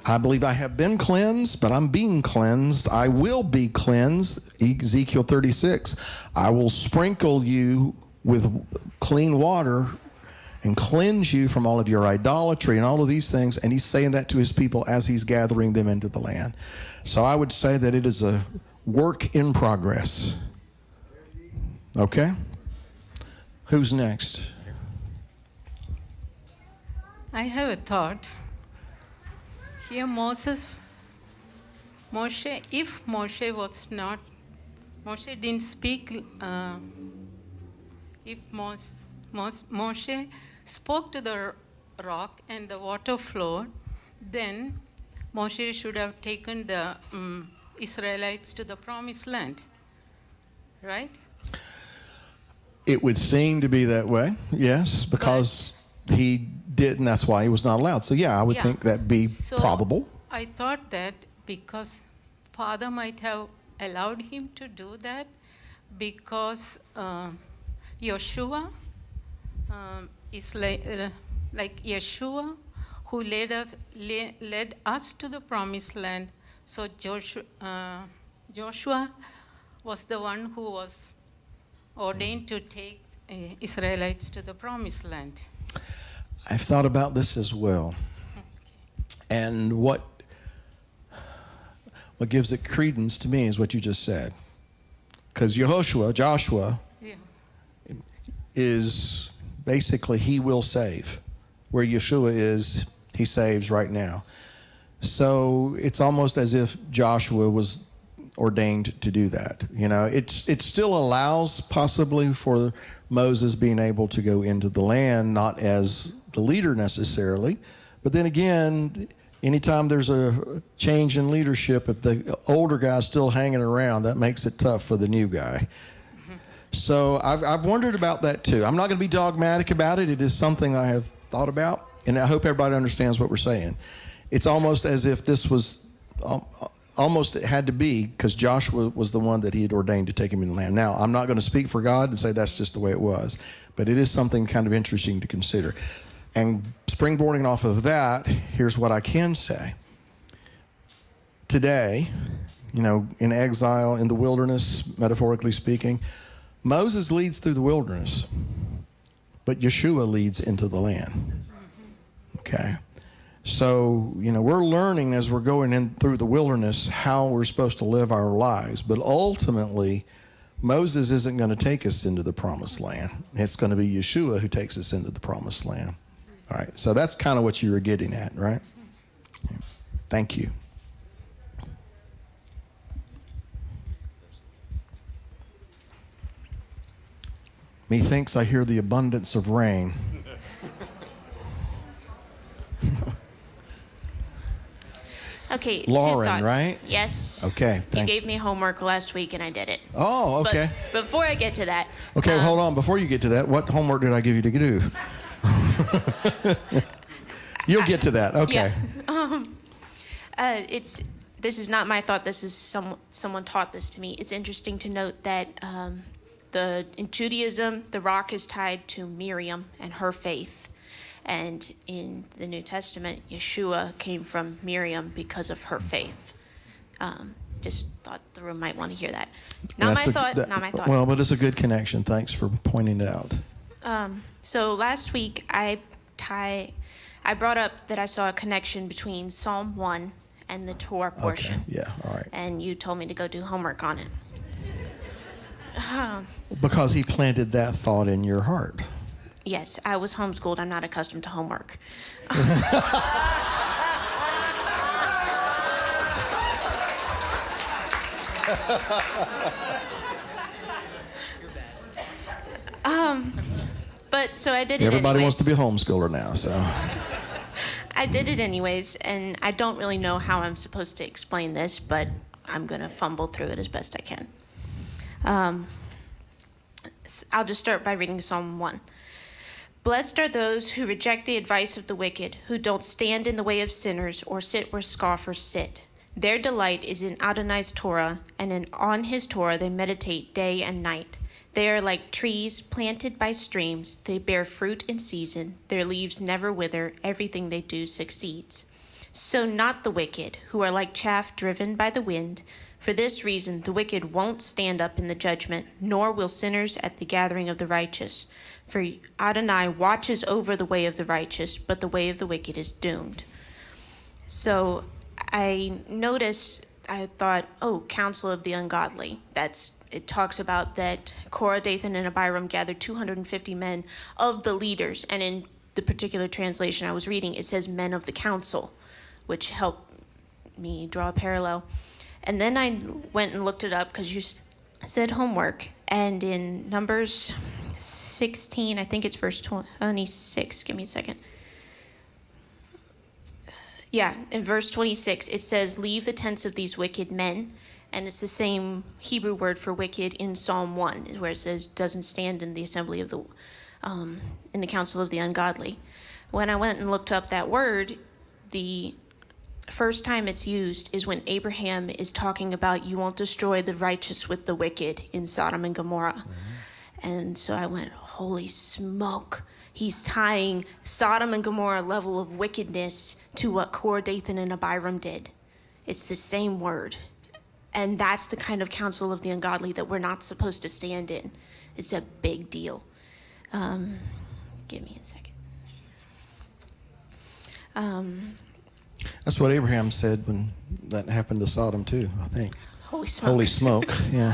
I believe I have been cleansed, but I'm being cleansed. I will be cleansed. Ezekiel 36, I will sprinkle you with clean water and cleanse you from all of your idolatry and all of these things. And he's saying that to his people as he's gathering them into the land. So I would say that it is a work in progress. Okay? Who's next? I have a thought. Here Moshe, if Moshe didn't speak, if Moshe spoke to the rock and the water flowed, then Moshe should have taken the Israelites to the promised land, right? It would seem to be that way, yes, because he didn't, that's why he was not allowed. So yeah, I would think that'd be probable. I thought that because Father might have allowed him to do that because Yeshua is like Yeshua who led us to the promised land. So Joshua was the one who was ordained to take Israelites to the promised land. I've thought about this as well. And what gives it credence to me is what you just said. Because Joshua is basically he will save. Where Yeshua is, he saves right now. So it's almost as if Joshua was ordained to do that. You know, it still allows possibly for Moses being able to go into the land, not as the leader necessarily, but then again, anytime there's a change in leadership, if the older guy's still hanging around, that makes it tough for the new guy. So I've wondered about that too. I'm not going to be dogmatic about it. It is something I have thought about, and I hope everybody understands what we're saying. It's almost as if this was almost it had to be because Joshua was the one that he had ordained to take him in the land. Now, I'm not going to speak for God and say that's just the way it was, but it is something kind of interesting to consider. And springboarding off of that, here's what I can say. Today, you know, in exile, in the wilderness, metaphorically speaking, Moses leads through the wilderness, but Yeshua leads into the land. Okay? So, you know, we're learning as we're going in through the wilderness how we're supposed to live our lives. But ultimately, Moses isn't going to take us into the promised land. It's going to be Yeshua who takes us into the promised land. All right, so that's kind of what you were getting at, right? Yeah. Thank you. Methinks I hear the abundance of rain. Okay, Lauren, 2 thoughts. right? Yes. Okay, You gave me homework last week and I did it. Oh, okay. But before I get to that. Okay, hold on. Before you get to that, what homework did I give you to do? You'll get to that. Okay. Yeah. This is not my thought. This is someone taught this to me. It's interesting to note that in Judaism, the rock is tied to Miriam and her faith. And in the New Testament, Yeshua came from Miriam because of her faith. Just thought the room might want to hear that. Not my thought. Well, but it's a good connection. Thanks for pointing it out. So last week, I brought up that I saw a connection between Psalm 1 and the Torah portion. Okay. Yeah, all right. And you told me to go do homework on it. Because he planted that thought in your heart. Yes, I was homeschooled. I'm not accustomed to homework. But so I did it Everybody anyways. wants to be a homeschooler now, so. I did it anyways, and I don't really know how I'm supposed to explain this, but I'm going to fumble through it as best I can. I'll just start by reading Psalm 1. Blessed are those who reject the advice of the wicked, who don't stand in the way of sinners or sit where scoffers sit. Their delight is in Adonai's Torah, and on his Torah they meditate day and night. They are like trees planted by streams. They bear fruit in season. Their leaves never wither. Everything they do succeeds. So not the wicked, who are like chaff driven by the wind. For this reason, the wicked won't stand up in the judgment, nor will sinners at the gathering of the righteous. For Adonai watches over the way of the righteous, but the way of the wicked is doomed. So I noticed, I thought, oh, counsel of the ungodly. It talks about that Korah, Dathan, and Abiram gathered 250 men of the leaders. And in the particular translation I was reading, it says men of the council, which helped me draw a parallel. And then I went and looked it up because you said homework. And in Numbers 16, I think it's verse 26. Give me a second. Yeah, in verse 26, it says, leave the tents of these wicked men. And it's the same Hebrew word for wicked in Psalm 1, where it says, doesn't stand in the assembly of in the council of the ungodly. When I went and looked up that word, the first time it's used is when Abraham is talking about you won't destroy the righteous with the wicked in Sodom and Gomorrah. Mm-hmm. And so I went, holy smoke. He's tying Sodom and Gomorrah level of wickedness to what Korah, Dathan, and Abiram did. It's the same word. And that's the kind of counsel of the ungodly that we're not supposed to stand in. It's a big deal. Give me a second. That's what Abraham said when that happened to Sodom too, I think. Holy smoke. Holy smoke, yeah.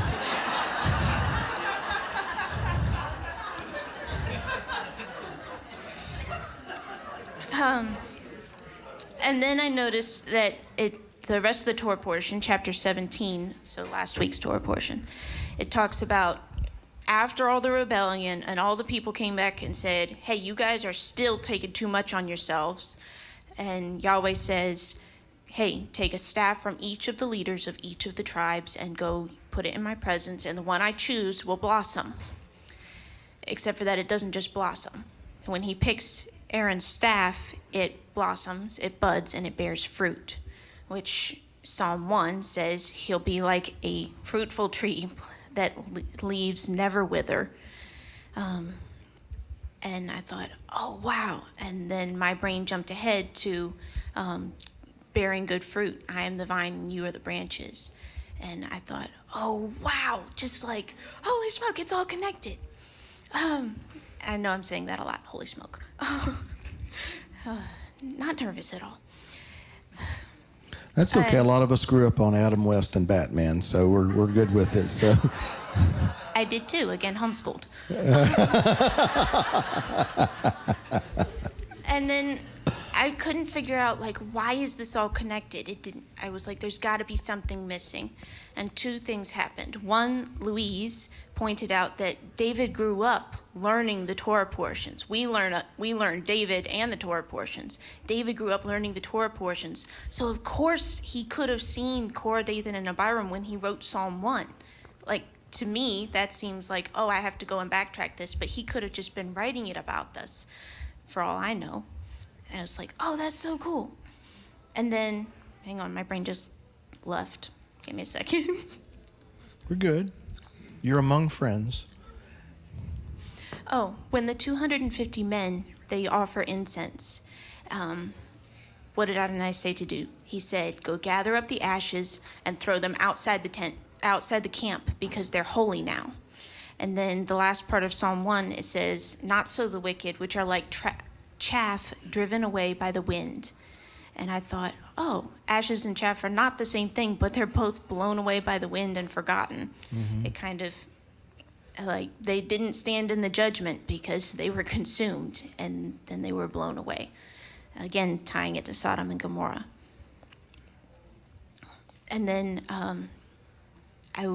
And then I noticed that the rest of the Torah portion, chapter 17, so last week's Torah portion, it talks about after all the rebellion and all the people came back and said, hey, you guys are still taking too much on yourselves. And Yahweh says, hey, take a staff from each of the leaders of each of the tribes and go put it in my presence, and the one I choose will blossom. Except for that it doesn't just blossom. When he picks Aaron's staff, it blossoms, it buds, and it bears fruit, which Psalm 1 says he'll be like a fruitful tree that leaves never wither. And I thought, oh, wow. And then my brain jumped ahead to bearing good fruit. I am the vine and you are the branches. And I thought, oh, wow, just like, holy smoke, it's all connected. I know I'm saying that a lot, holy smoke. Not nervous at all. That's okay. A lot of us grew up on Adam West and Batman, so we're good with it. So I did too. Again, homeschooled. And then I couldn't figure out, like, why is this all connected? It didn't. I was like, there's got to be something missing. And two things happened. One, Louise pointed out that David grew up learning the Torah portions. We learned David and the Torah portions. David grew up learning the Torah portions. So, of course, he could have seen Korah, Dathan, and Abiram when he wrote Psalm 1. Like, to me, that seems like, oh, I have to go and backtrack this. But he could have just been writing it about this, for all I know. And I was like, oh, that's so cool. And then, hang on, my brain just left. Give me a second. we're good. You're among friends. Oh, when the 250 men, they offer incense, what did Adonai say to do? He said, go gather up the ashes and throw them outside the tent, outside the camp, because they're holy now. And then the last part of Psalm 1, it says, not so the wicked, which are like chaff driven away by the wind. And I thought, oh, ashes and chaff are not the same thing, but they're both blown away by the wind and forgotten. Mm-hmm. It kind of, like, they didn't stand in the judgment because they were consumed, and then they were blown away. Again, tying it to Sodom and Gomorrah. And then I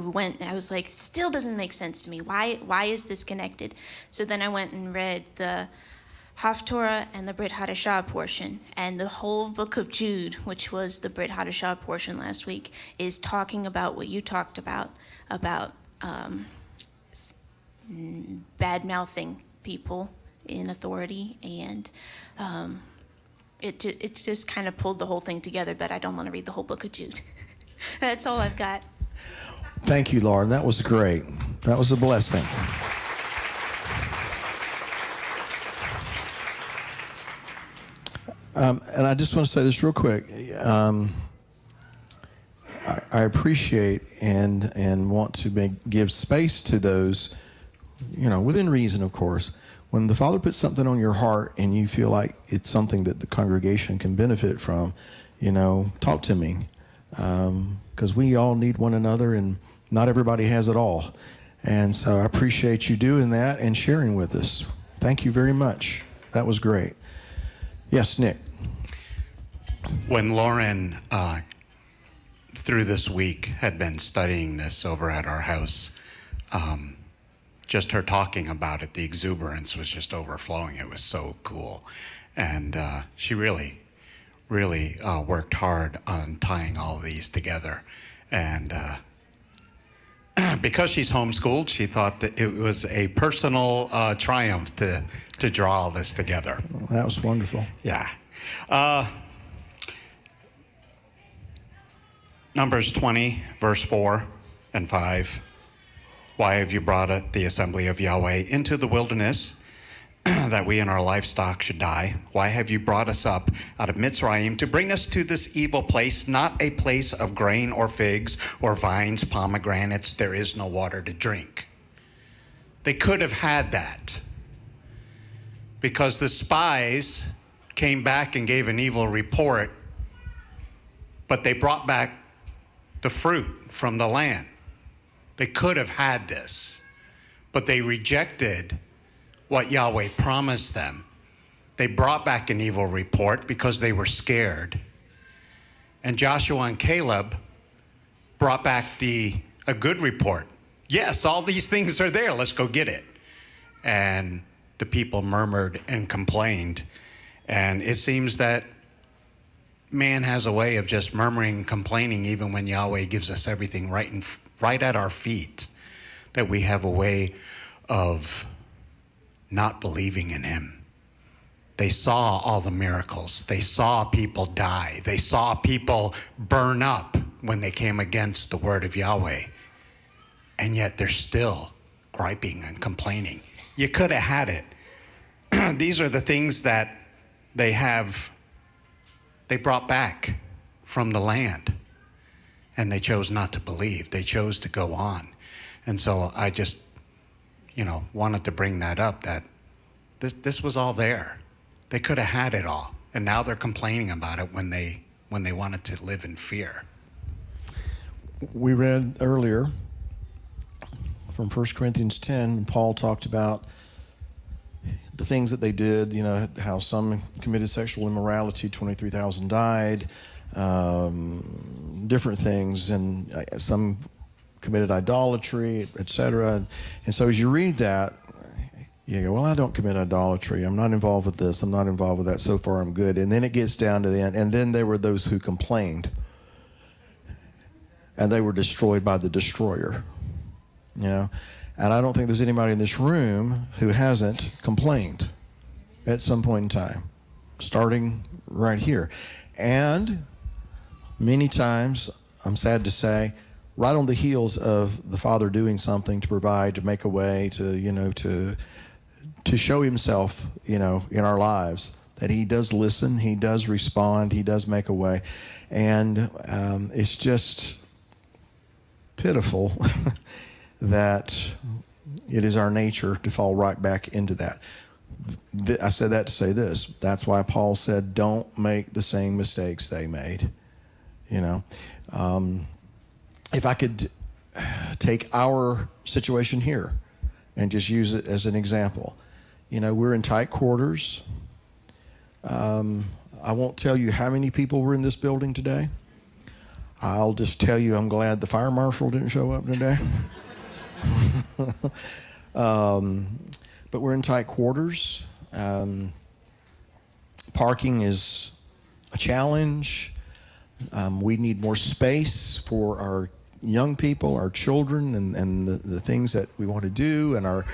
was like, still doesn't make sense to me. Why is this connected? So then I went and read the Haftorah and the Brit Hadashah portion, and the whole book of Jude, which was the Brit Hadashah portion last week, is talking about what you talked about bad-mouthing people in authority, and it just kind of pulled the whole thing together, but I don't want to read the whole book of Jude. That's all I've got. Thank you, Laura. That was great. That was a blessing. And I just want to say this real quick. I appreciate and want to give space to those, within reason, of course. When the Father puts something on your heart and you feel like it's something that the congregation can benefit from, talk to me. Because we all need one another and not everybody has it all. And so I appreciate you doing that and sharing with us. Thank you very much. That was great. Yes, Nick. When Lauren, through this week, had been studying this over at our house, just her talking about it, the exuberance was just overflowing. It was so cool. And she really worked hard on tying all of these together. And because she's homeschooled, she thought that it was a personal triumph to draw all this together. Well, that was wonderful. Yeah. Numbers 20, verse 4 and 5. Why have you brought the assembly of Yahweh into the wilderness, that we and our livestock should die? Why have you brought us up out of Mitzrayim to bring us to this evil place, not a place of grain or figs or vines, pomegranates? There is no water to drink. They could have had that, because the spies came back and gave an evil report, but they brought back the fruit from the land. They could have had this, but they rejected what Yahweh promised them. They brought back an evil report because they were scared. And Joshua and Caleb brought back a good report. Yes, all these things are there. Let's go get it. And the people murmured and complained. And it seems that man has a way of just murmuring, complaining, even when Yahweh gives us everything right at our feet, that we have a way of not believing in him. They saw all the miracles. They saw people die. They saw people burn up when they came against the word of Yahweh. And yet they're still griping and complaining. You could have had it. These are the things that they brought back from the land, and they chose not to believe. They chose to go on. And so I just, wanted to bring that up, that this was all there. They could have had it all, and now they're complaining about it when they wanted to live in fear. We read earlier from 1 Corinthians 10, Paul talked about the things that they did, how some committed sexual immorality, 23,000 died, different things, and some committed idolatry, etc. And so as you read that, you go, well, I don't commit idolatry. I'm not involved with this. I'm not involved with that. So far, I'm good. And then it gets down to the end. And then there were those who complained, and they were destroyed by the destroyer, And I don't think there's anybody in this room who hasn't complained at some point in time, starting right here. And many times, I'm sad to say, right on the heels of the Father doing something to provide, to make a way, to show himself, in our lives, that he does listen, he does respond, he does make a way. And it's just pitiful that it is our nature to fall right back into that. I said that to say this. That's why Paul said, don't make the same mistakes they made. If I could take our situation here and just use it as an example. We're in tight quarters. I won't tell you how many people were in this building today. I'll just tell you I'm glad the fire marshal didn't show up today. But we're in tight quarters. Parking is a challenge. We need more space for our young people, our children, and the things that we want to do, and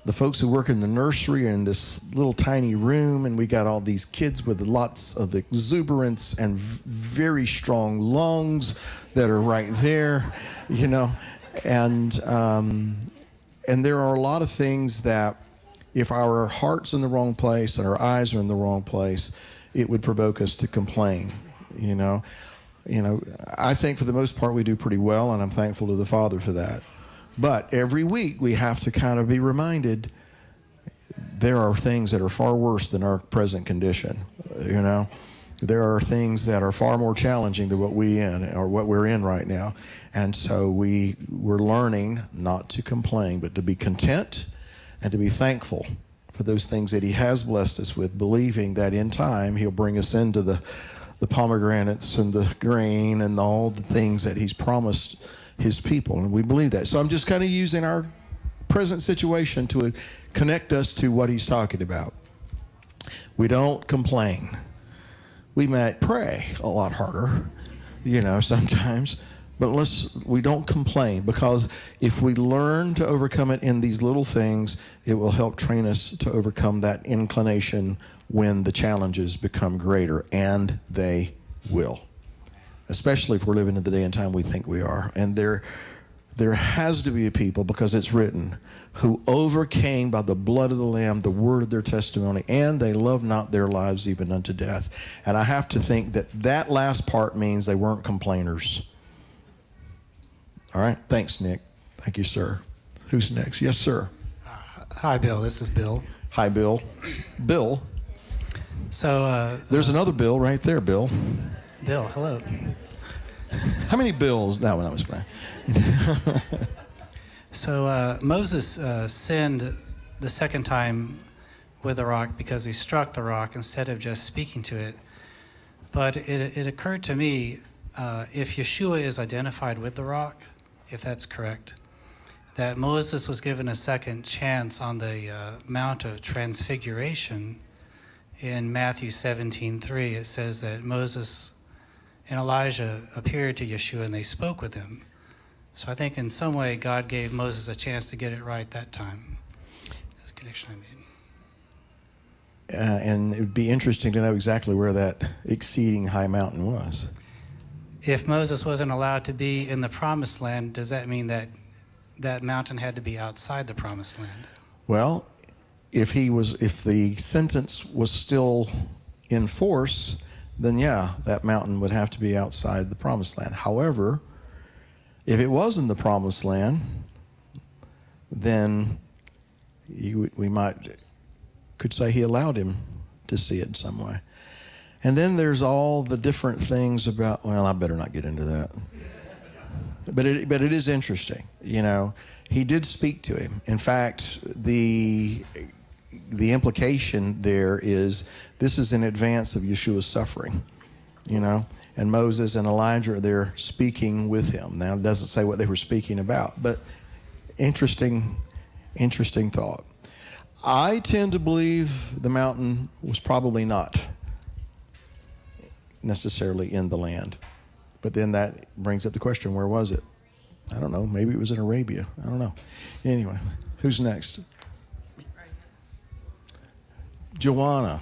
the folks who work in the nursery are in this little tiny room, and we got all these kids with lots of exuberance and very strong lungs that are right there, and there are a lot of things that If our heart's in the wrong place and our eyes are in the wrong place, it would provoke us to complain, you know. I think for the most part we do pretty well, and I'm thankful to the Father for that. But every week we have to kind of be reminded there are things that are far worse than our present condition, you know. There are things that are far more challenging than what we're in right now. And so we're learning not to complain, but to be content and to be thankful for those things that he has blessed us with, believing that in time he'll bring us into the pomegranates and the grain and all the things that he's promised his people. And we believe that. So I'm just kind of using our present situation to connect us to what he's talking about. We don't complain. We might pray a lot harder, sometimes, but we don't complain, because if we learn to overcome it in these little things, it will help train us to overcome that inclination when the challenges become greater, and they will, especially if we're living in the day and time we think we are. And there has to be a people, because it's written, who overcame by the blood of the Lamb, the word of their testimony, and they loved not their lives even unto death. And I have to think that last part means they weren't complainers. All right. Thanks, Nick. Thank you, sir. Who's next? Yes, sir. Hi, Bill. This is Bill. Hi, Bill. Bill. So there's another Bill right there, Bill. Bill, hello. How many Bills? That one I was playing. So Moses sinned the second time with the rock because he struck the rock instead of just speaking to it. But it occurred to me, if Yeshua is identified with the rock, if that's correct, that Moses was given a second chance on the Mount of Transfiguration. In Matthew 17:3, it says that Moses and Elijah appeared to Yeshua and they spoke with him. So I think in some way God gave Moses a chance to get it right that time. That's a connection I made. And it would be interesting to know exactly where that exceeding high mountain was. If Moses wasn't allowed to be in the promised land, does that mean that that mountain had to be outside the promised land? Well, if the sentence was still in force, then yeah, that mountain would have to be outside the promised land. However, if it was in the promised land, then could say he allowed him to see it in some way. And then there's all the different things about, well, I better not get into that. But it is interesting, He did speak to him. In fact, the implication there is this is in advance of Yeshua's suffering, and Moses and Elijah are there speaking with him. Now, it doesn't say what they were speaking about, but interesting thought. I tend to believe the mountain was probably not necessarily in the land. But then that brings up the question, where was it? I don't know. Maybe it was in Arabia. I don't know. Anyway, who's next? Joanna.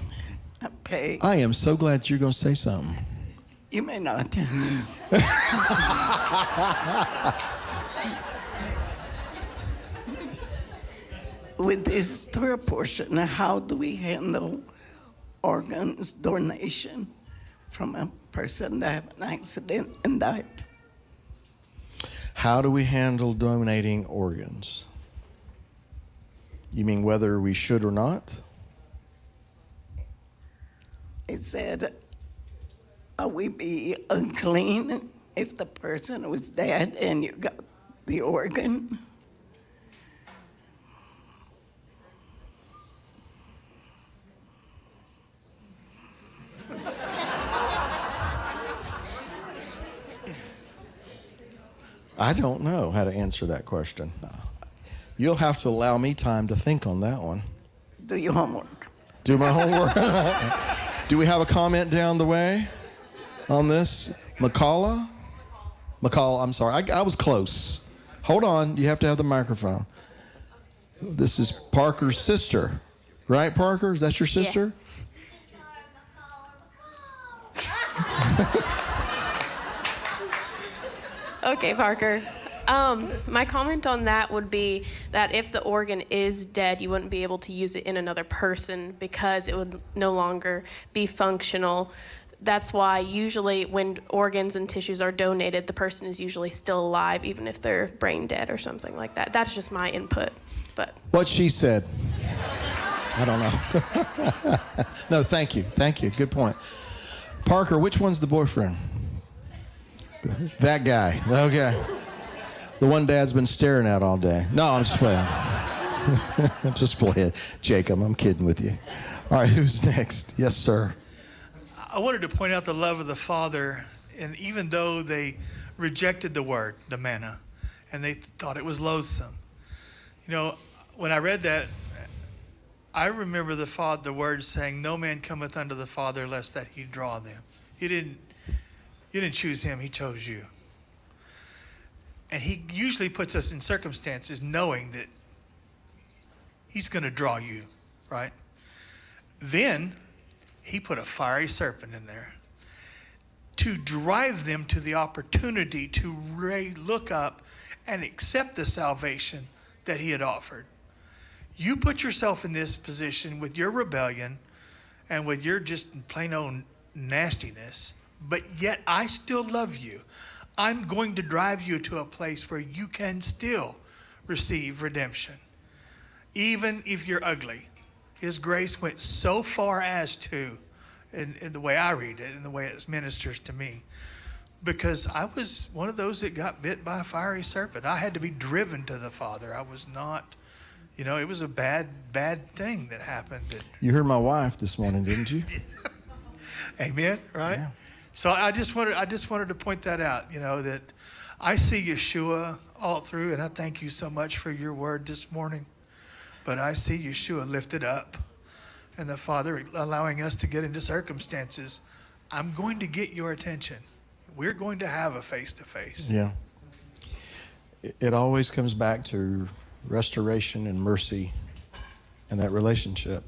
Okay. I am so glad you're going to say something. You may not. With this third portion, how do we handle organs donation from a person that had an accident and died? How do we handle donating organs? You mean whether we should or not? It said, we be unclean if the person was dead and you got the organ? I don't know how to answer that question. You'll have to allow me time to think on that one. Do your homework. Do my homework. Do we have a comment down the way on this? McCall, I'm sorry. I was close. Hold on. You have to have the microphone. This is Parker's sister. Right, Parker? Is that your sister? Okay, Parker. My comment on that would be that if the organ is dead, you wouldn't be able to use it in another person because it would no longer be functional. That's why usually when organs and tissues are donated, the person is usually still alive, even if they're brain dead or something like that. That's just my input. But What she said. I don't know. No, thank you. Thank you. Good point. Parker, which one's the boyfriend? That guy. Okay. The one Dad's been staring at all day. No, I'm just playing. I'm just playing. Jacob, I'm kidding with you. All right, who's next? Yes, sir. I wanted to point out the love of the Father, and even though they rejected the word, the manna, and they thought it was loathsome. You know, when I read that, I remember the word saying, "No man cometh unto the Father lest that he draw them." You didn't choose him, he chose you. And he usually puts us in circumstances knowing that he's going to draw you, right? Then he put a fiery serpent in there to drive them to the opportunity to look up and accept the salvation that he had offered. You put yourself in this position with your rebellion and with your just plain old nastiness, but yet I still love you. I'm going to drive you to a place where you can still receive redemption, even if you're ugly. His grace went so far as to, in the way I read it and the way it ministers to me, because I was one of those that got bit by a fiery serpent. I had to be driven to the Father. I was not, it was a bad thing that happened. You heard my wife this morning, didn't you? Amen, right? Yeah. So I just wanted to point that out, that I see Yeshua all through, and I thank you so much for your word this morning. But I see Yeshua lifted up, and the Father allowing us to get into circumstances. I'm going to get your attention. We're going to have a face-to-face. Yeah. It always comes back to restoration and mercy and that relationship.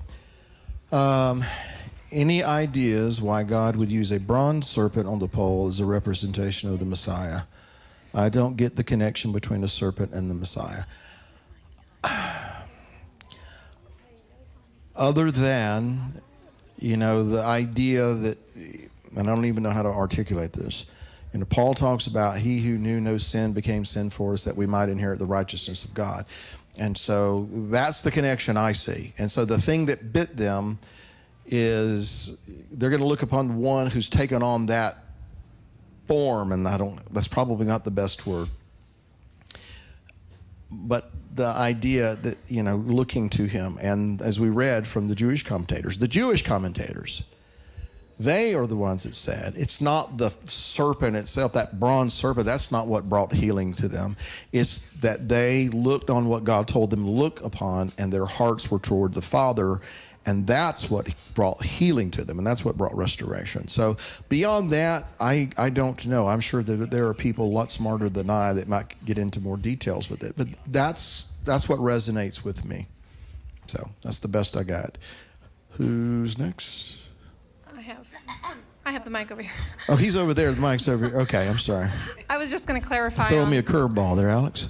Any ideas why God would use a bronze serpent on the pole as a representation of the Messiah? I don't get the connection between a serpent and the Messiah. Other than, the idea that, and I don't even know how to articulate this. Paul talks about he who knew no sin became sin for us that we might inherit the righteousness of God. And so that's the connection I see. And so the thing that bit them is they're going to look upon one who's taken on that form, and that's probably not the best word. But the idea that, looking to him, and as we read from the Jewish commentators, they are the ones that said, it's not the serpent itself, that bronze serpent, that's not what brought healing to them. It's that they looked on what God told them to look upon, and their hearts were toward the Father, and that's what brought healing to them, and that's what brought restoration. So beyond that, I don't know. I'm sure that there are people a lot smarter than I that might get into more details with it, but that's what resonates with me. So that's the best I got. Who's next? I have the mic over here. Oh, he's over there. The mic's over here. Okay, I'm sorry. I was just going to clarify. Throw me a curveball there, Alex.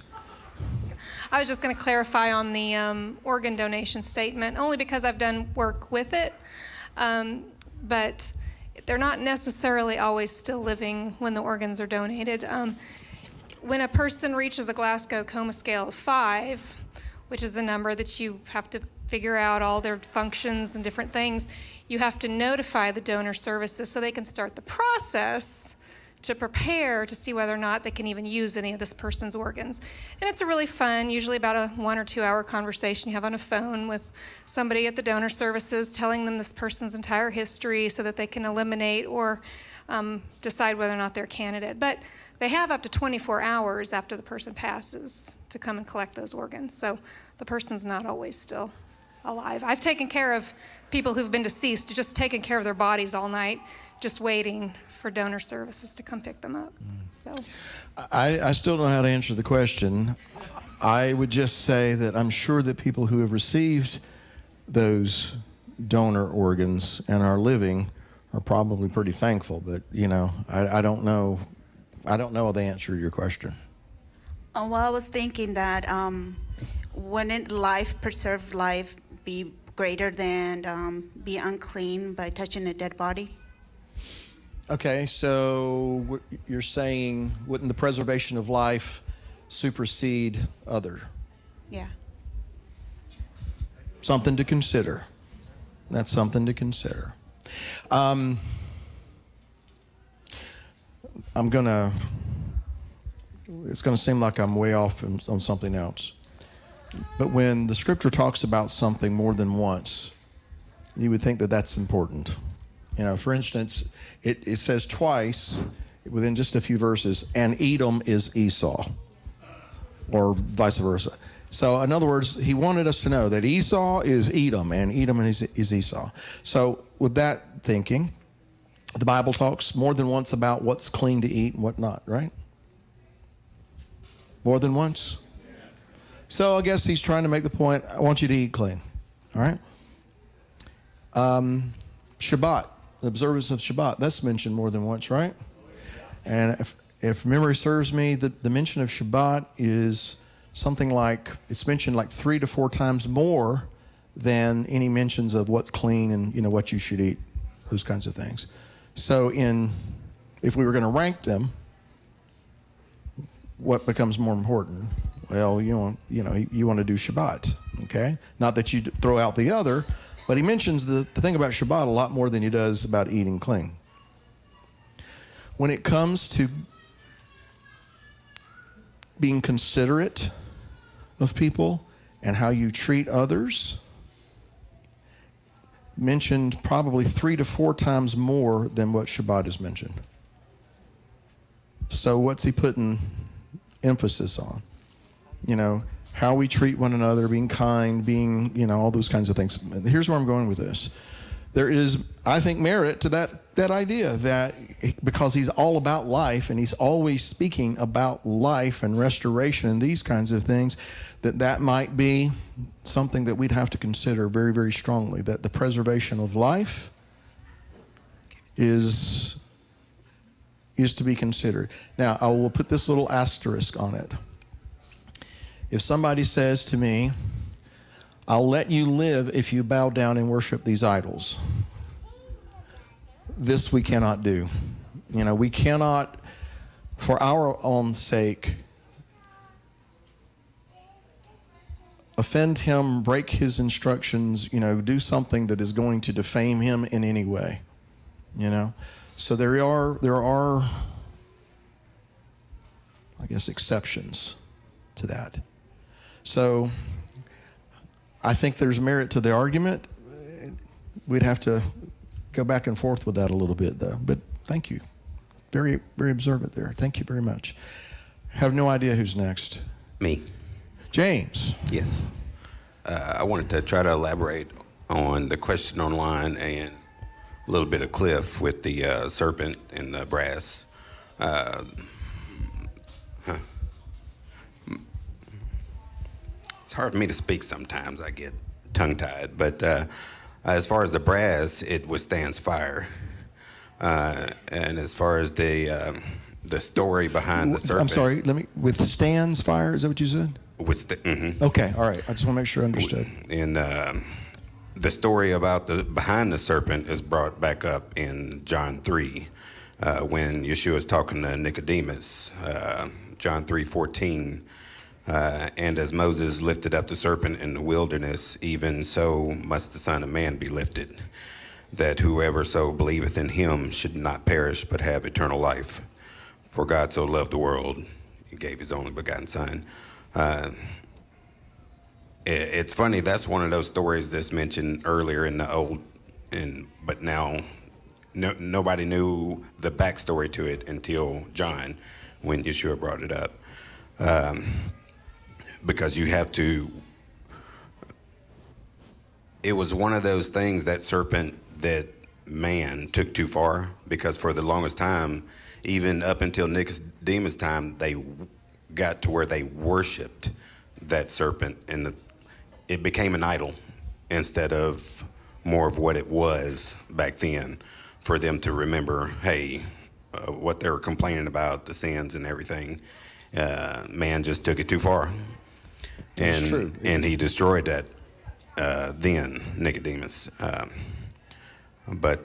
I was just going to clarify on the organ donation statement, only because I've done work with it. But they're not necessarily always still living when the organs are donated. When a person reaches a Glasgow Coma Scale of 5, which is the number that you have to figure out all their functions and different things, you have to notify the donor services so they can start the process to prepare to see whether or not they can even use any of this person's organs. And it's a really fun, usually about a 1 or 2 hour conversation you have on a phone with somebody at the donor services telling them this person's entire history so that they can eliminate or decide whether or not they're a candidate. But they have up to 24 hours after the person passes to come and collect those organs. So the person's not always still alive. I've taken care of people who've been deceased, just taken care of their bodies all night, just waiting for donor services to come pick them up. So I still don't know how to answer the question. I would just say that I'm sure that people who have received those donor organs and are living are probably pretty thankful, but I don't know the answer to your question. Well, I was thinking that wouldn't preserved life, be greater than be unclean by touching a dead body? Okay, so you're saying, wouldn't the preservation of life supersede other? Yeah. Something to consider. That's something to consider. It's going to seem like I'm way off on something else. But when the scripture talks about something more than once, you would think that that's important. You know, for instance, it says twice within just a few verses, and Edom is Esau, or vice versa. So in other words, he wanted us to know that Esau is Edom, and Edom is Esau. So with that thinking, the Bible talks more than once about what's clean to eat and what not, right? More than once. So I guess he's trying to make the point, I want you to eat clean. All right? Shabbat, the observance of Shabbat, that's mentioned more than once, right? And if memory serves me, the mention of Shabbat is something like, it's mentioned like 3 to 4 times more than any mentions of what's clean and, you know, what you should eat, those kinds of things. So if we were going to rank them, what becomes more important? Well, you want to do Shabbat, okay? Not that you throw out the other, but he mentions the thing about Shabbat a lot more than he does about eating clean. When it comes to being considerate of people and how you treat others, mentioned probably 3 to 4 times more than what Shabbat is mentioned. So what's he putting emphasis on? You know, how we treat one another, being kind, being, you know, all those kinds of things. Here's where I'm going with this. There is, I think, merit to that idea that because he's all about life and he's always speaking about life and restoration and these kinds of things, that might be something that we'd have to consider very, very strongly, that the preservation of life is to be considered. Now, I will put this little asterisk on it. If somebody says to me, I'll let you live if you bow down and worship these idols, this we cannot do. You know, we cannot, for our own sake, offend him, break his instructions, you know, do something that is going to defame him in any way, you know. So there are, I guess, exceptions to that. So I think there's merit to the argument. We'd have to go back and forth with that a little bit, though. But thank you. Very, very observant there. Thank you very much. Have no idea who's next. Me. James. Yes. I wanted to try to elaborate on the question online and a little bit of Cliff with the serpent and the brass. It's hard for me to speak sometimes. I get tongue-tied. But as far as the brass, it withstands fire. And as far as the story behind the serpent... I'm sorry, withstands fire, is that what you said? Mm-hmm. Okay, all right. I just want to make sure I understood. And the story about behind the serpent is brought back up in John 3 when Yeshua is talking to Nicodemus. John 3:14. And as Moses lifted up the serpent in the wilderness, even so must the Son of Man be lifted, that whoever so believeth in him should not perish but have eternal life. For God so loved the world, he gave his only begotten Son. It's funny, that's one of those stories that's mentioned earlier in the old, but now nobody knew the backstory to it until John, when Yeshua brought it up. Because you have to, it was one of those things, that serpent, that man took too far, because for the longest time, even up until Nicodemus' time, they got to where they worshipped that serpent, and it became an idol instead of more of what it was back then, for them to remember, hey, what they were complaining about, the sins and everything. Man just took it too far. It's true. And he destroyed that then, Nicodemus. But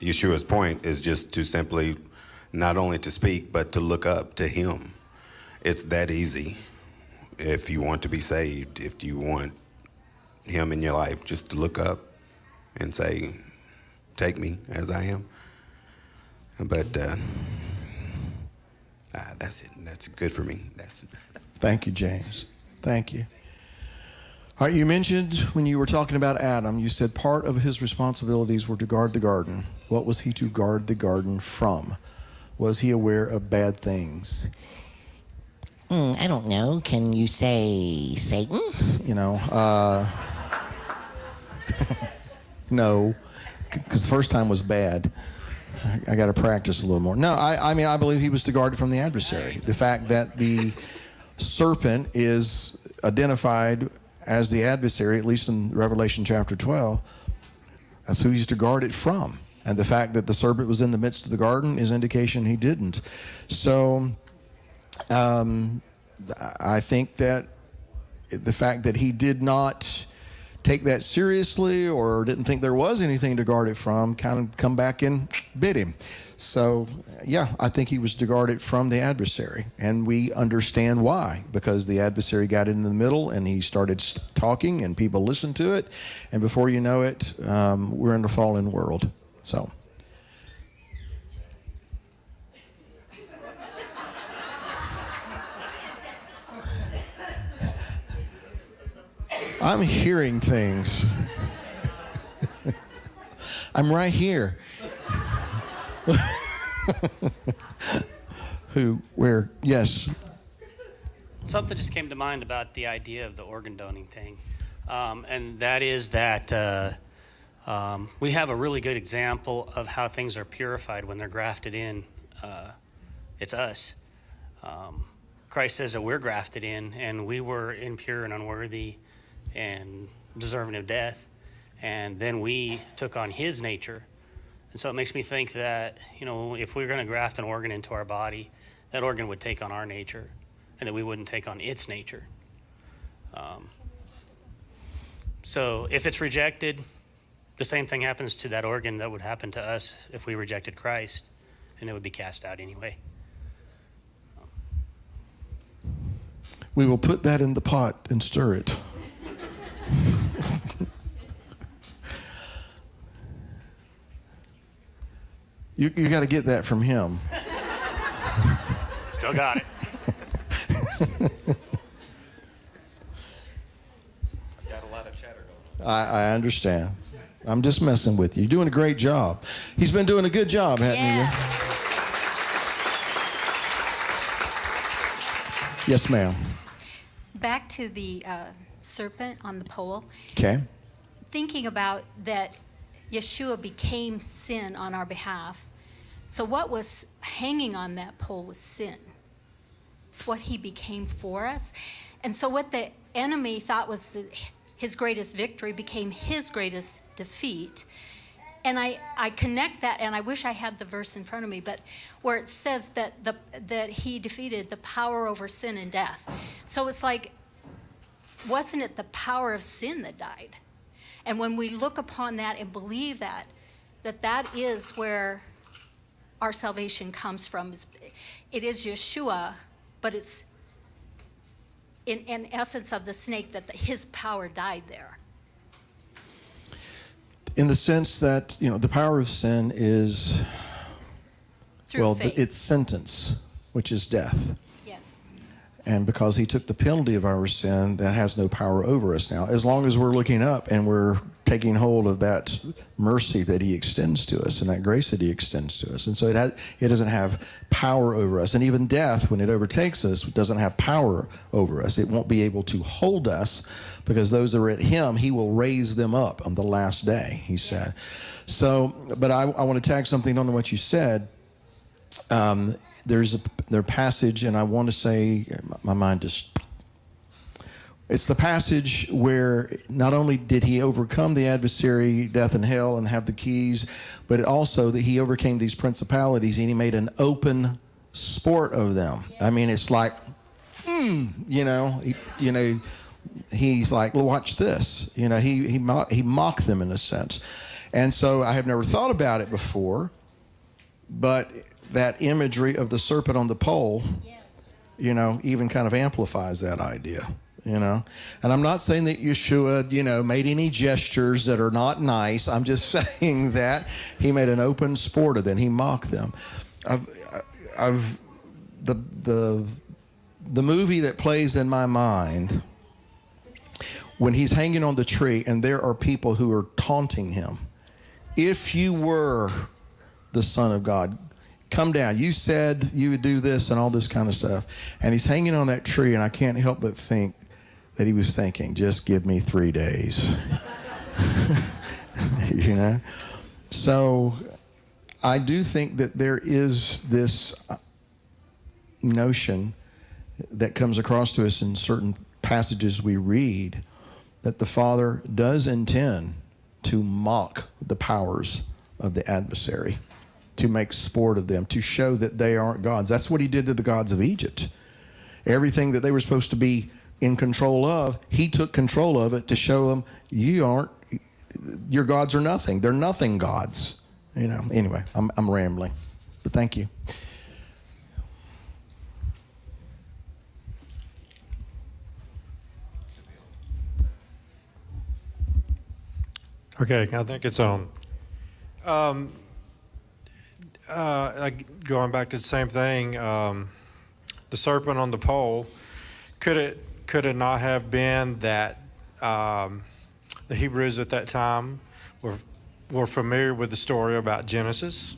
Yeshua's point is just to simply not only to speak, but to look up to him. It's that easy. If you want to be saved, if you want him in your life, just to look up and say, take me as I am. But that's it. That's good for me. Thank you, James. Thank you. All right, you mentioned when you were talking about Adam, you said part of his responsibilities were to guard the garden. What was he to guard the garden from? Was he aware of bad things? I don't know. Can you say Satan? You know, no, because the first time was bad. I got to practice a little more. No, I mean, I believe he was to guard it from the adversary. The fact that the serpent is identified as the adversary, at least in Revelation chapter 12, that's who he's to guard it from. And the fact that the serpent was in the midst of the garden is indication he didn't. So I think that the fact that he did not take that seriously or didn't think there was anything to guard it from kind of come back and bit him. So, yeah, I think he was to guard it from the adversary. And we understand why, because the adversary got in the middle and he started talking and people listened to it. And before you know it, we're in a fallen world. So. I'm hearing things. I'm right here. Who, where, yes. Something just came to mind about the idea of the organ donating thing. And that is that we have a really good example of how things are purified when they're grafted in. It's us. Christ says that we're grafted in, and we were impure and unworthy and deserving of death, and then we took on his nature. And so it makes me think that, you know, if we're going to graft an organ into our body, that organ would take on our nature, and that we wouldn't take on its nature. So if it's rejected, the same thing happens to that organ that would happen to us if we rejected Christ, and it would be cast out anyway. We will put that in the pot and stir it. You got to get that from him. Still got it. I've got a lot of chatter going on. I understand. I'm just messing with you. You're doing a great job. He's been doing a good job, hasn't he? Yes, ma'am. Back to the serpent on the pole. Okay. Thinking about that Yeshua became sin on our behalf. So what was hanging on that pole was sin. It's what he became for us. And so what the enemy thought was his greatest victory became his greatest defeat. And I connect that, and I wish I had the verse in front of me, but where it says that he defeated the power over sin and death. So it's like, wasn't it the power of sin that died? And when we look upon that and believe that is where our salvation comes from. It is Yeshua, but it's in essence of the snake that his power died there. In the sense that, you know, the power of sin is, Through faith. Its sentence, which is death. Yes. And because he took the penalty of our sin, that has no power over us now. As long as we're looking up and we're taking hold of that mercy that he extends to us and that grace that he extends to us. And so it doesn't have power over us. And even death, when it overtakes us, doesn't have power over us. It won't be able to hold us, because those that are at him, he will raise them up on the last day, he said. So, but I want to tag something on to what you said. There's a passage, and I want to say, my mind just... It's the passage where not only did he overcome the adversary, death and hell, and have the keys, but also that he overcame these principalities, and he made an open sport of them. I mean, it's like, he's like, well, watch this. He mocked them in a sense. And so I have never thought about it before, but that imagery of the serpent on the pole, even kind of amplifies that idea, And I'm not saying that Yeshua, made any gestures that are not nice. I'm just saying that he made an open sport of them. He mocked them. The movie that plays in my mind, when he's hanging on the tree and there are people who are taunting him, if you were the Son of God, come down. You said you would do this and all this kind of stuff. And he's hanging on that tree, and I can't help but think that he was thinking, just give me 3 days. So I do think that there is this notion that comes across to us in certain passages we read, that the Father does intend to mock the powers of the adversary, to make sport of them, to show that they aren't gods. That's what he did to the gods of Egypt. Everything that they were supposed to be in control of, he took control of it to show them, your gods are nothing. They're nothing gods. Anyway, I'm rambling, but thank you. Okay, I think it's on. Going back to the same thing, the serpent on the pole, could it not have been that the Hebrews at that time were familiar with the story about Genesis,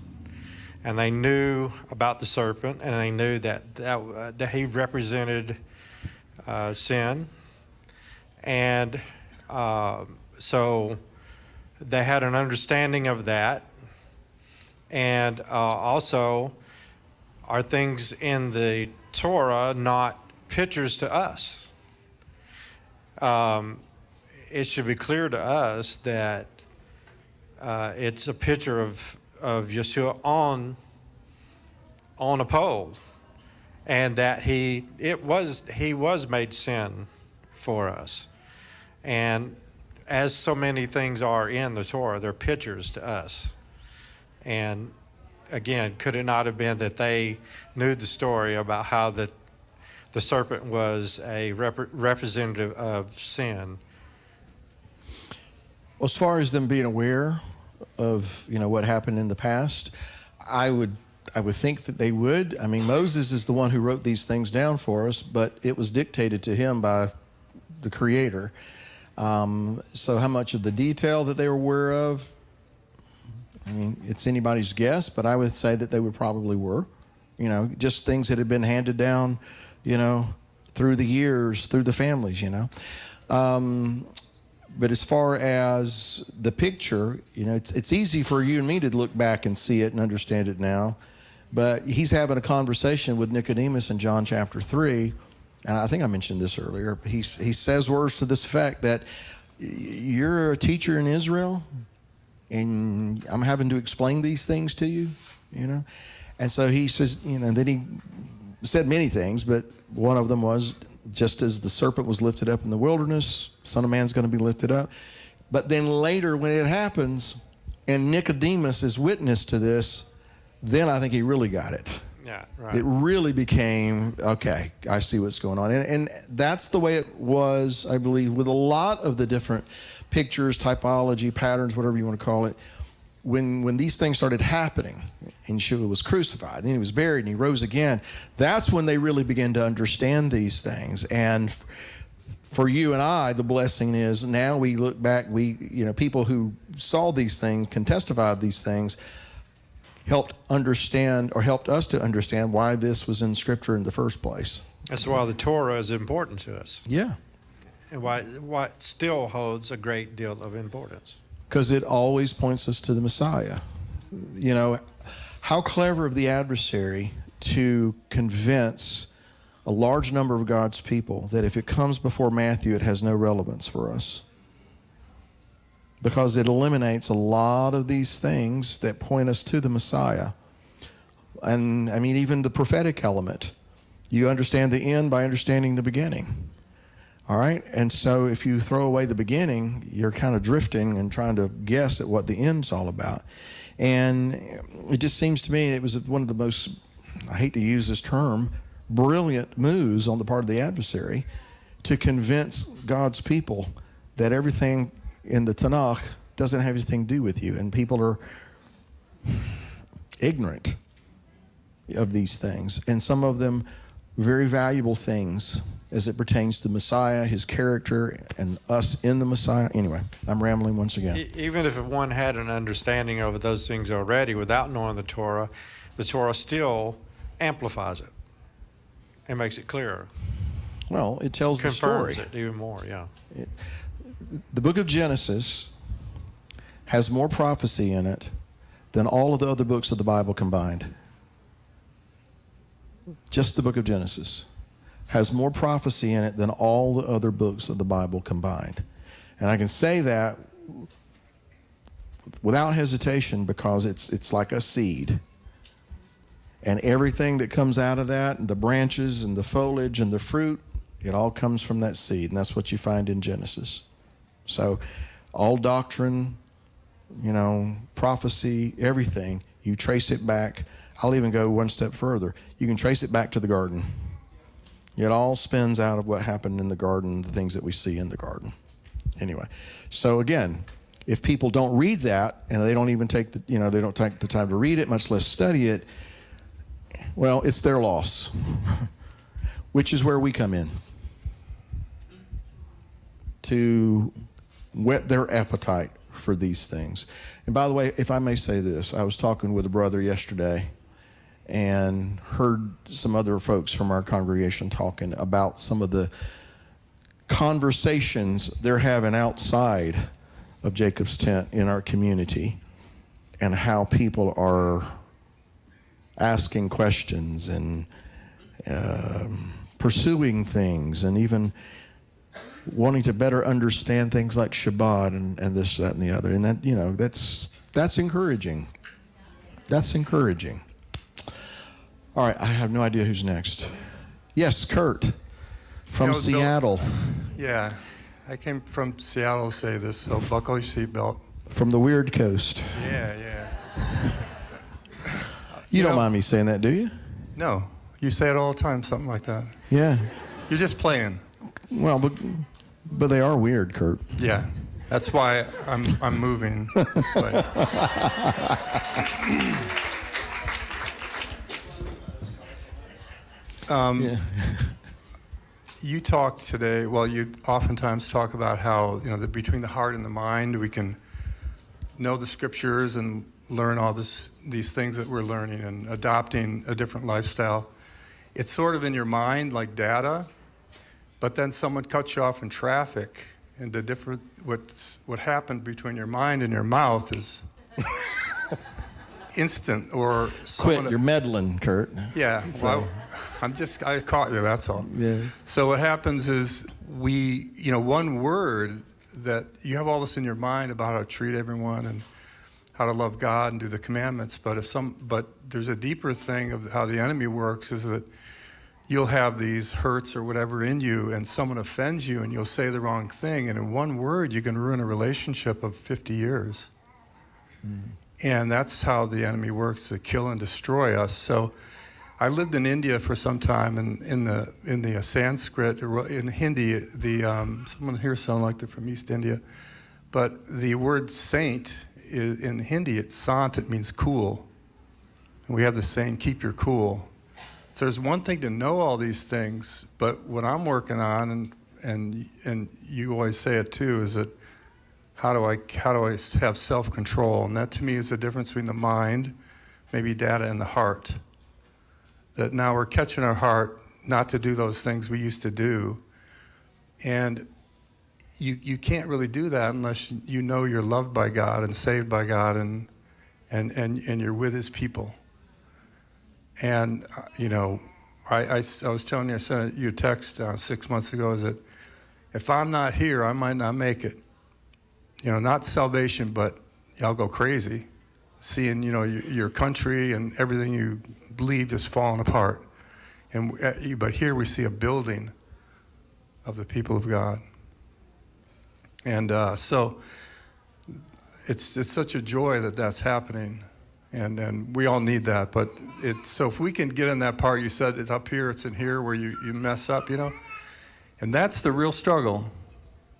and they knew about the serpent, and they knew that he represented sin, and so they had an understanding of that. And also, are things in the Torah not pictures to us? It should be clear to us that it's a picture of Yeshua on a pole, and that he was made sin for us. And as so many things are in the Torah, they're pictures to us. And again, could it not have been that they knew the story about how the serpent was a representative of sin? Well, as far as them being aware of what happened in the past, I would think that they would. I mean, Moses is the one who wrote these things down for us, but it was dictated to him by the Creator. So how much of the detail that they were aware of, I mean, it's anybody's guess, but I would say that they probably were. Just things that had been handed down, through the years, through the families, But as far as the picture, it's easy for you and me to look back and see it and understand it now. But he's having a conversation with Nicodemus in John chapter 3. And I think I mentioned this earlier. He says words to this effect that you're a teacher in Israel, and I'm having to explain these things to you, And so he says, then he said many things, but one of them was, just as the serpent was lifted up in the wilderness, Son of Man's going to be lifted up. But then later when it happens, and Nicodemus is witness to this, then I think he really got it. Yeah, right. It really became, okay, I see what's going on. And that's the way it was, I believe, with a lot of the different pictures, typology, patterns, whatever you want to call it. When these things started happening, and Yeshua was crucified, and he was buried, and he rose again, that's when they really began to understand these things. And for you and I, the blessing is now we look back, people who saw these things, can testify of these things, helped us to understand why this was in Scripture in the first place. That's why the Torah is important to us. Yeah. And why it still holds a great deal of importance. Because it always points us to the Messiah. How clever of the adversary to convince a large number of God's people that if it comes before Matthew, it has no relevance for us. Because it eliminates a lot of these things that point us to the Messiah. And I mean, even the prophetic element. You understand the end by understanding the beginning. All right? And so if you throw away the beginning, you're kind of drifting and trying to guess at what the end's all about. And it just seems to me it was one of the most, I hate to use this term, brilliant moves on the part of the adversary to convince God's people that everything in the Tanakh doesn't have anything to do with you. And people are ignorant of these things. And some of them very valuable things as it pertains to Messiah, his character, and us in the Messiah. Anyway, I'm rambling once again. Even if one had an understanding of those things already without knowing the Torah still amplifies it and makes it clearer. Well, it tells the story. Confirms it even more, yeah. The book of Genesis has more prophecy in it than all of the other books of the Bible combined. Just the book of Genesis has more prophecy in it than all the other books of the Bible combined. And I can say that without hesitation because it's like a seed. And everything that comes out of that, and the branches and the foliage and the fruit, it all comes from that seed. And that's what you find in Genesis. So all doctrine, prophecy, everything, you trace it back. I'll even go one step further. You can trace it back to the garden. It all spins out of what happened in the garden, the things that we see in the garden. Anyway, so again, if people don't read that and they don't even take they don't take the time to read it, much less study it, well, it's their loss, which is where we come in to whet their appetite for these things. And by the way, if I may say this, I was talking with a brother yesterday and heard some other folks from our congregation talking about some of the conversations they're having outside of Jacob's tent in our community and how people are asking questions and pursuing things and even wanting to better understand things like Shabbat and this, that, and the other. And that, that's encouraging. That's encouraging. All right, I have no idea who's next. Yes, Kurt from Seattle. Yeah, I came from Seattle to say this, so buckle your seatbelt. From the weird coast. Yeah. You don't mind me saying that, do you? No, you say it all the time, something like that. Yeah. You're just playing. Well, but they are weird, Kurt. Yeah, that's why I'm moving this way. You talked today, well, you oftentimes talk about how, between the heart and the mind, we can know the scriptures and learn all these things that we're learning and adopting a different lifestyle. It's sort of in your mind like data, but then someone cuts you off in traffic, and what happened between your mind and your mouth is instant. Or quit, you're meddling, Kurt. Yeah, well, I caught you, that's all. Yeah. So what happens is one word that you have all this in your mind about how to treat everyone and how to love God and do the commandments, but there's a deeper thing of how the enemy works is that you'll have these hurts or whatever in you and someone offends you and you'll say the wrong thing, and in one word you can ruin a relationship of 50 years. And that's how the enemy works, to kill and destroy us. So I lived in India for some time, and in the Sanskrit, in Hindi, someone here sound like they're from East India, but the word saint in Hindi, it's sant, it means cool. And we have the saying, keep your cool. So there's one thing to know all these things, but what I'm working on, and you always say it too, is that how do I have self-control? And that to me is the difference between the mind, maybe data, and the heart. That now we're catching our heart not to do those things we used to do. And you can't really do that unless you know you're loved by God and saved by God and you're with his people. And, I was telling you, I sent you a text 6 months ago, is that if I'm not here, I might not make it. Not salvation, but I'll go crazy. seeing, your country and everything you believe just falling apart. But here we see a building of the people of God. And so it's such a joy that that's happening. And we all need that. But so if we can get in that part, you said it's up here, it's in here where you mess up, And that's the real struggle,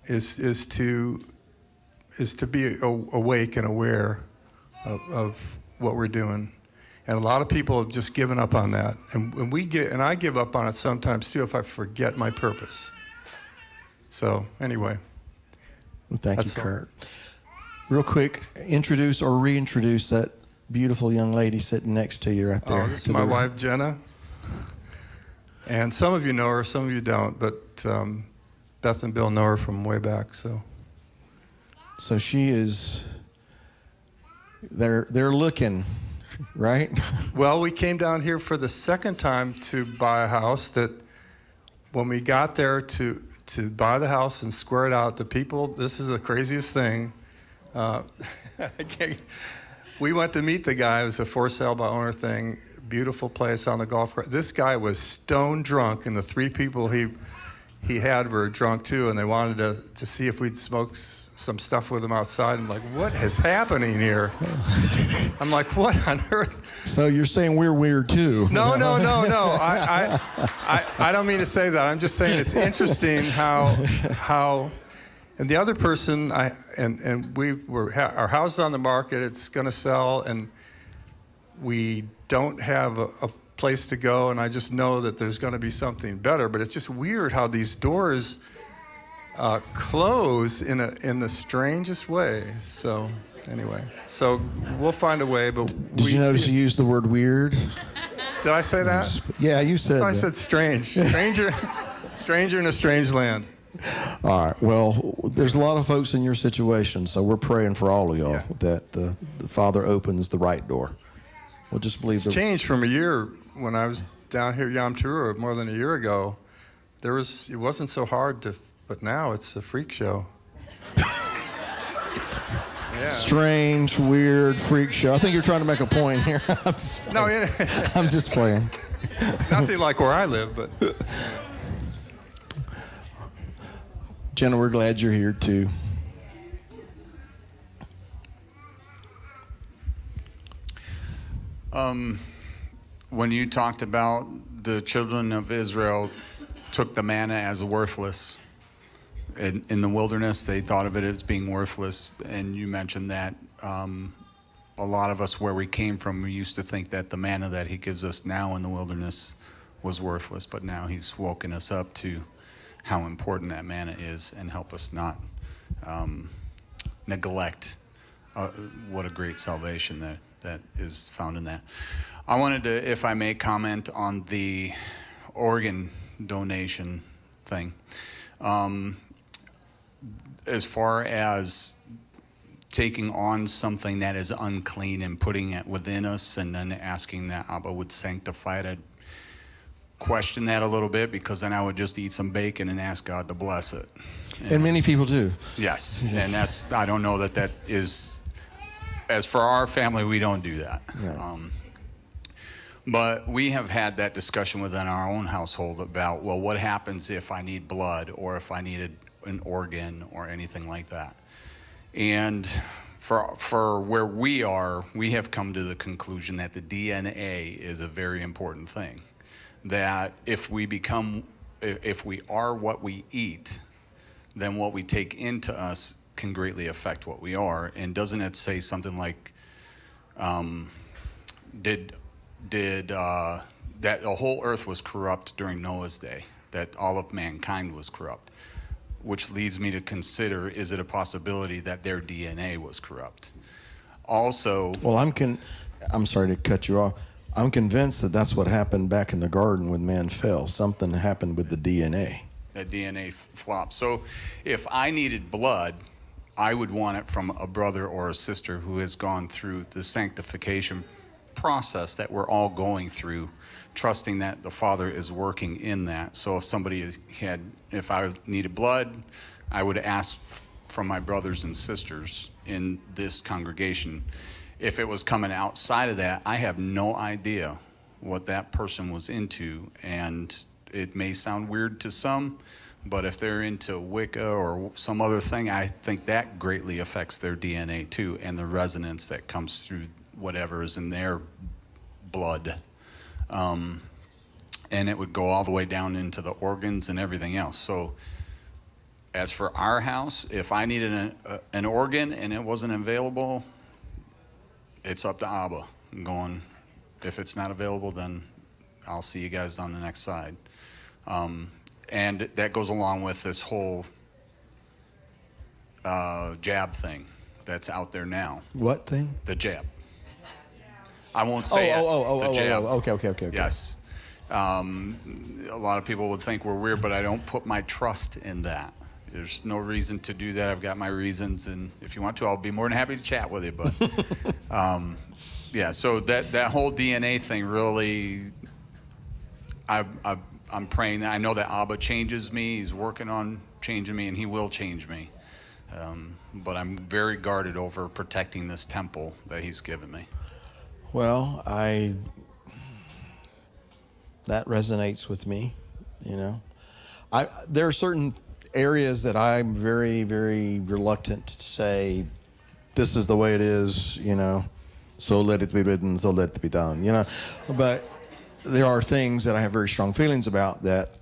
is to be awake and aware of what we're doing. And a lot of people have just given up on that. And I give up on it sometimes too if I forget my purpose. So anyway. Well, thank you, Kurt. Real quick, introduce or reintroduce that beautiful young lady sitting next to you right there. Oh, this is my wife, Jenna. And some of you know her, some of you don't, but Beth and Bill know her from way back. So she is, they're looking, right? Well, we came down here for the second time to buy a house. That when we got there to buy the house and square it out, the people, this is the craziest thing. We went to meet the guy. It was a for sale by owner thing. Beautiful place on the golf course. This guy was stone drunk, and the three people he had were drunk too, and they wanted to see if we'd smoke some stuff with him outside. I'm like, what is happening here? I'm like, what on earth? So you're saying we're weird too? No. I don't mean to say that. I'm just saying it's interesting how. And the other person, our house is on the market. It's going to sell, and we don't have a place to go. And I just know that there's going to be something better. But it's just weird how these doors close in the strangest way. So anyway, we'll find a way. But did you notice you used the word weird? Did I say that? Yeah, you said. I said strange, stranger in a strange land. All right. Well, there's a lot of folks in your situation, so we're praying for all of y'all that the Father opens the right door. We'll just believe it's changed from a year when I was down here Yom Teruah more than a year ago. It wasn't so hard but now it's a freak show. Strange, weird, freak show. I think you're trying to make a point here. I'm just playing. Nothing like where I live, but. Jenna, we're glad you're here too. When you talked about the children of Israel took the manna as worthless in the wilderness, they thought of it as being worthless, and you mentioned that a lot of us where we came from, we used to think that the manna that he gives us now in the wilderness was worthless, but now he's woken us up to how important that manna is and help us not neglect what a great salvation that is found in that. I wanted to, if I may, comment on the organ donation thing. As far as taking on something that is unclean and putting it within us and then asking that Abba would sanctify it, I'd question that a little bit, because then I would just eat some bacon and ask God to bless it. And many people do. Yes. And I don't know that is, as for our family, we don't do that. Yeah. But we have had that discussion within our own household about, well, what happens if I need blood or if I needed an organ or anything like that? And for where we are, we have come to the conclusion that the DNA is a very important thing. That if we are what we eat, then what we take into us can greatly affect what we are. And doesn't it say something like, that the whole earth was corrupt during Noah's day, that all of mankind was corrupt, which leads me to consider, is it a possibility that their DNA was corrupt? Also, well, I'm sorry to cut you off. I'm convinced that that's what happened back in the garden when man fell. Something happened with the DNA. That DNA flop. So if I needed blood, I would want it from a brother or a sister who has gone through the sanctification process that we're all going through, trusting that the Father is working in that. So if I needed blood, I would ask from my brothers and sisters in this congregation. If it was coming outside of that, I have no idea what that person was into. And it may sound weird to some, but if they're into Wicca or some other thing, I think that greatly affects their DNA too, and the resonance that comes through whatever is in their blood. And it would go all the way down into the organs and everything else. So as for our house, if I needed an organ and it wasn't available, it's up to Abba. I'm going, if it's not available, then I'll see you guys on the next side. And that goes along with this whole jab thing that's out there now. What thing? The jab. I won't say it. The jab. Okay. Yes. A lot of people would think we're weird, but I don't put my trust in that. There's no reason to do that. I've got my reasons, and if you want to, I'll be more than happy to chat with you. But yeah, so that whole DNA thing really, I'm praying that I know that Abba changes me. He's working on changing me, and he will change me. But I'm very guarded over protecting this temple that he's given me. Well, that resonates with me, you know. There are certain areas that I'm very, very reluctant to say, this is the way it is, you know, so let it be written, so let it be done, you know. But there are things that I have very strong feelings about that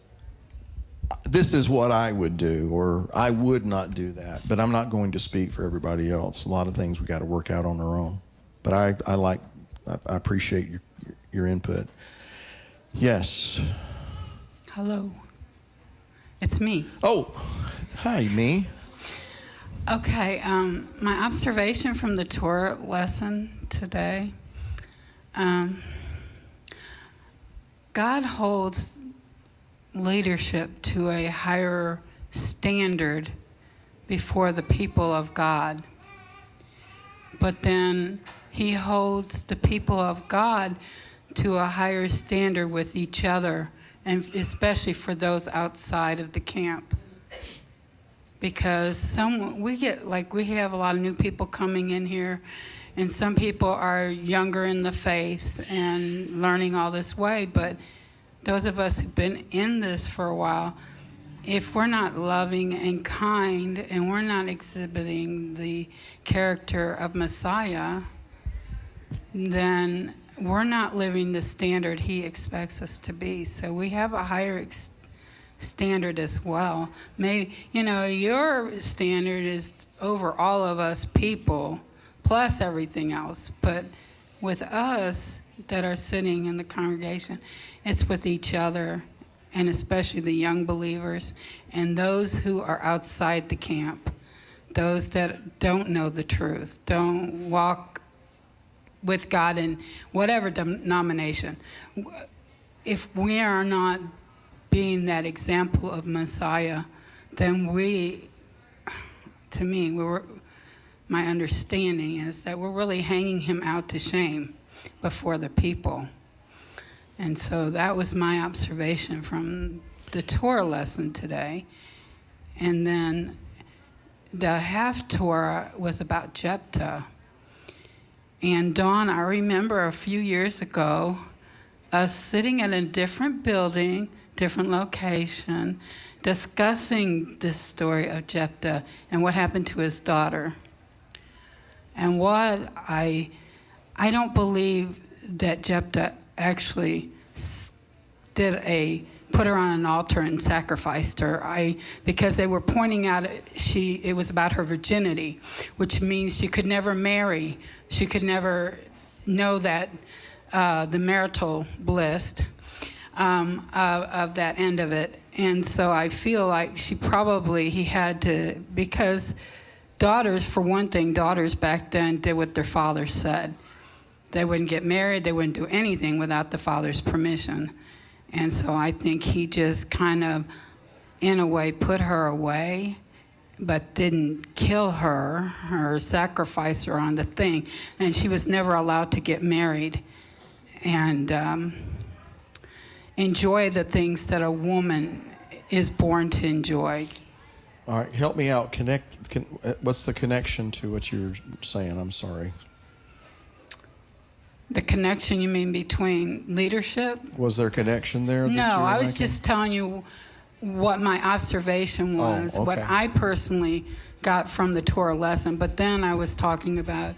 this is what I would do, or I would not do that. But I'm not going to speak for everybody else. A lot of things we got to work out on our own. But I appreciate your input. Yes. Hello. It's me. Oh, hi, me. Okay, my observation from the Torah lesson today, God holds leadership to a higher standard before the people of God. But then he holds the people of God to a higher standard with each other, and especially for those outside of the camp. Because we have a lot of new people coming in here, and some people are younger in the faith and learning all this way, but those of us who've been in this for a while, if we're not loving and kind and we're not exhibiting the character of Messiah, then we're not living the standard he expects us to be. So we have a higher standard as well. Maybe, your standard is over all of us people, plus everything else. But with us that are sitting in the congregation, it's with each other, and especially the young believers and those who are outside the camp, those that don't know the truth, don't walk with God in whatever denomination. If we are not being that example of Messiah, then my understanding is that we're really hanging him out to shame before the people. And so that was my observation from the Torah lesson today. And then the half Torah was about Jephthah. And Dawn, I remember a few years ago, us sitting in a different building, different location, discussing this story of Jephthah and what happened to his daughter. And what I don't believe that Jephthah actually put her on an altar and sacrificed her. Because they were pointing out it was about her virginity, which means she could never marry. She could never know that the marital bliss of that end of it. And so I feel like he had to, because daughters, for one thing, daughters back then did what their father said. They wouldn't get married, they wouldn't do anything without the father's permission. And so I think he just kind of, in a way, put her away, but didn't kill her or sacrifice her on the thing. And she was never allowed to get married and enjoy the things that a woman is born to enjoy. All right, help me out. What's the connection to what you're saying? I'm sorry. The connection, you mean, between leadership? Was there a connection there? No, that you were I was making? just telling you what my observation was, what okay. I personally got from the Torah lesson. But then I was talking about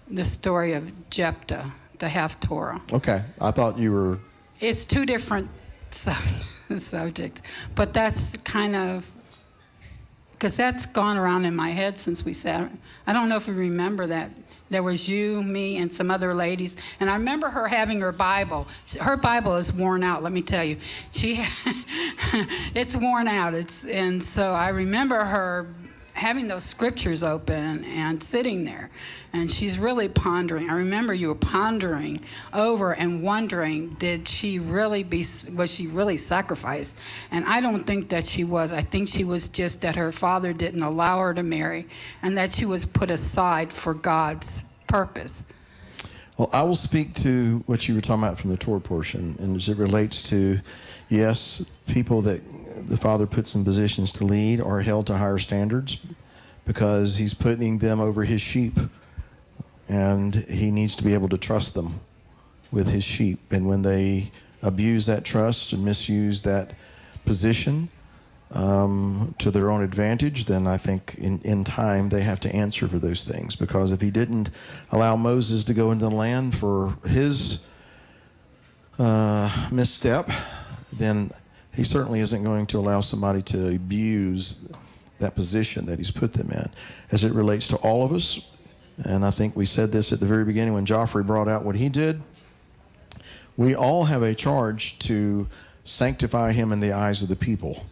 the story of Jephthah, the half-Torah. Okay, I thought you were. It's two different subjects, but that's kind of, because that's gone around in my head since we sat. I don't know if you remember that. There was you, me, and some other ladies. And I remember her having her Bible. Her Bible is worn out, let me tell you. It's worn out. And so I remember her having those scriptures open and sitting there. And she's really pondering. I remember you were pondering over and wondering, was she really sacrificed? And I don't think that she was. I think she was just that her father didn't allow her to marry and that she was put aside for God's purpose. Well, I will speak to what you were talking about from the Torah portion, and as it relates to, yes, people that the Father puts in positions to lead are held to higher standards because he's putting them over his sheep, and he needs to be able to trust them with his sheep. And when they abuse that trust and misuse that position to their own advantage, then I think in time they have to answer for those things. Because if he didn't allow Moses to go into the land for his misstep, then he certainly isn't going to allow somebody to abuse that position that he's put them in. As it relates to all of us, and I think we said this at the very beginning when Joffrey brought out what he did, we all have a charge to sanctify him in the eyes of the people,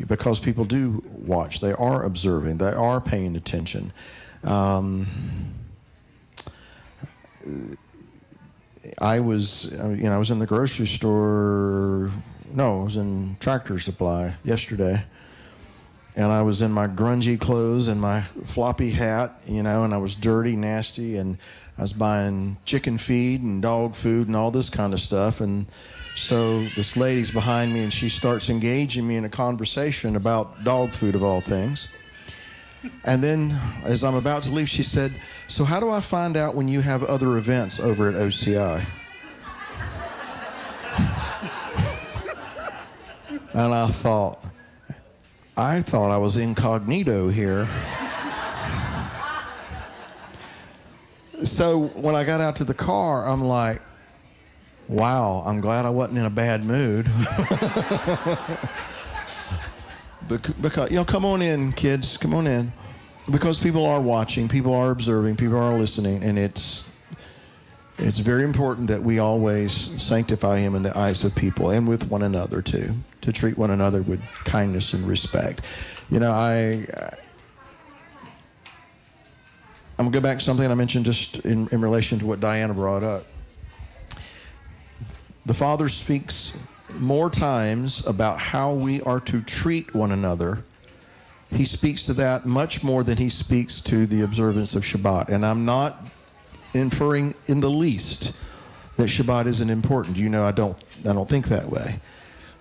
because people do watch, they are observing, they are paying attention. I was in the grocery store. No, I was in Tractor Supply yesterday, and I was in my grungy clothes and my floppy hat, and I was dirty, nasty, and I was buying chicken feed and dog food and all this kind of stuff. And so this lady's behind me, and she starts engaging me in a conversation about dog food, of all things. And then, as I'm about to leave, she said, "So how do I find out when you have other events over at OCI?" And I thought I was incognito here. So when I got out to the car, I'm like, wow, I'm glad I wasn't in a bad mood. Because, come on in, kids, come on in. Because people are watching, people are observing, people are listening, and it's very important that we always sanctify him in the eyes of people and with one another too, to treat one another with kindness and respect. I'm going to go back to something I mentioned just in relation to what Diana brought up. The Father speaks more times about how we are to treat one another. He speaks to that much more than he speaks to the observance of Shabbat. And I'm not inferring in the least that Shabbat isn't important. I don't think that way.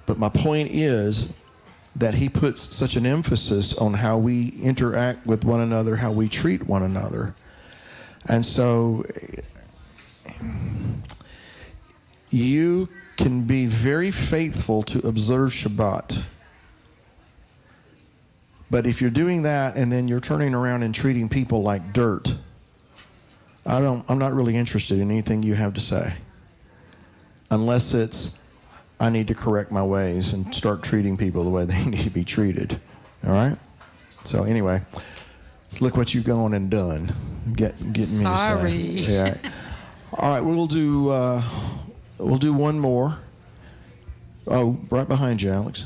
But my point is that he puts such an emphasis on how we interact with one another, how we treat one another. And so you can be very faithful to observe Shabbat. But if you're doing that and then you're turning around and treating people like dirt, I'm not really interested in anything you have to say. Unless it's, I need to correct my ways and start treating people the way they need to be treated. All right? So anyway, look what you've gone and done. Getting me to say. Sorry. Yeah. All right, we'll do one more. Oh, right behind you, Alex.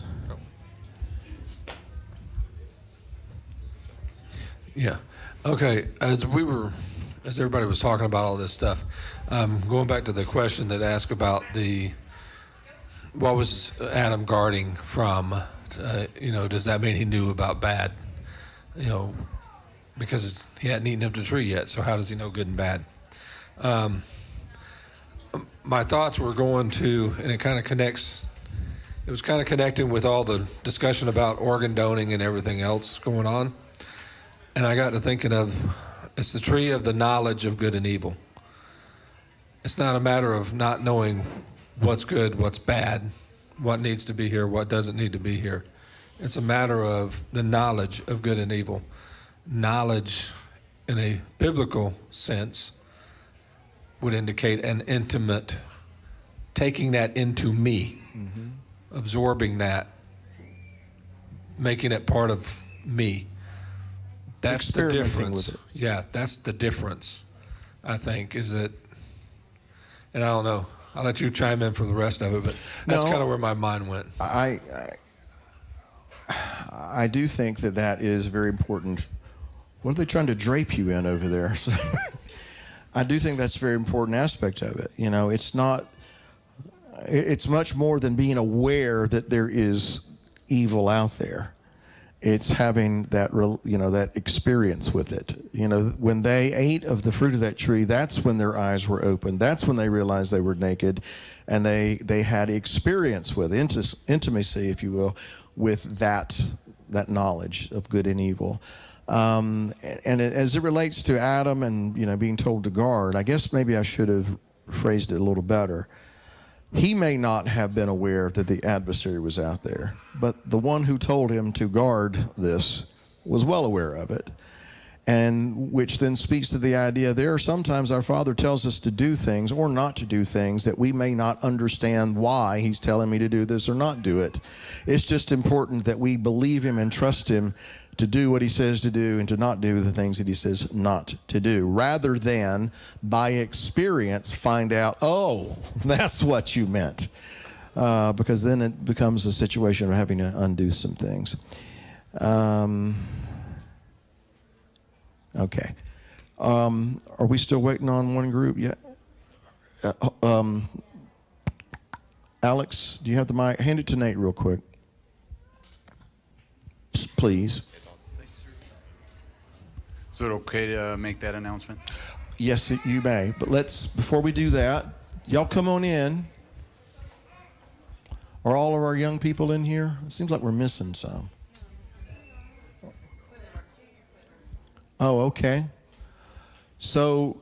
Yeah. Okay. As everybody was talking about all this stuff, going back to the question that asked about what was Adam guarding from? Does that mean he knew about bad? Because he hadn't eaten of the tree yet. So how does he know good and bad? My thoughts were going to, and it kind of connects. It was kind of connecting with all the discussion about organ doning and everything else going on. And I got to thinking of, it's the tree of the knowledge of good and evil. It's not a matter of not knowing what's good, what's bad, what needs to be here, what doesn't need to be here. It's a matter of the knowledge of good and evil. Knowledge in a biblical sense would indicate an intimate, taking that into me, absorbing that, making it part of me. That's the Experimenting difference. with it. Yeah, that's the difference, I think, is that, and I don't know, I'll let you chime in for the rest of it, but that's No. kind of where my mind went. I do think that that is very important. What are they trying to drape you in over there? I do think that's a very important aspect of it. You know, it's much more than being aware that there is evil out there. It's having that, that experience with it. You know, when they ate of the fruit of that tree, that's when their eyes were opened. That's when they realized they were naked, and they had experience with intimacy, if you will, with that knowledge of good and evil. And as it relates to Adam and being told to guard, I guess maybe I should have phrased it a little better. He may not have been aware that the adversary was out there, but the one who told him to guard this was well aware of it, and which then speaks to the idea there are sometimes our Father tells us to do things or not to do things that we may not understand why He's telling me to do this or not do it. It's just important that we believe Him and trust Him to do what He says to do and to not do the things that He says not to do, rather than by experience find out, oh, that's what you meant, because then it becomes a situation of having to undo some things. Okay. Are we still waiting on one group yet? Alex, do you have the mic? Hand it to Nate real quick, please. Is it okay to make that announcement? Yes, you may. But before we do that, y'all come on in. Are all of our young people in here? It seems like we're missing some. Oh, okay. So,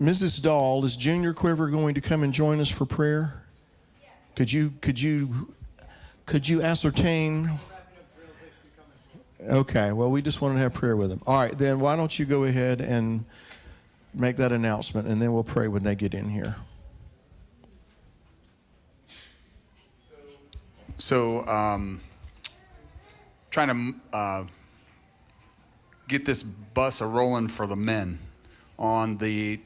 Mrs. Dahl, is Junior Quiver going to come and join us for prayer? Could you ascertain? Okay, well, we just wanted to have prayer with them. All right, then why don't you go ahead and make that announcement, and then we'll pray when they get in here. So, trying to get this bus a-rolling for the men on the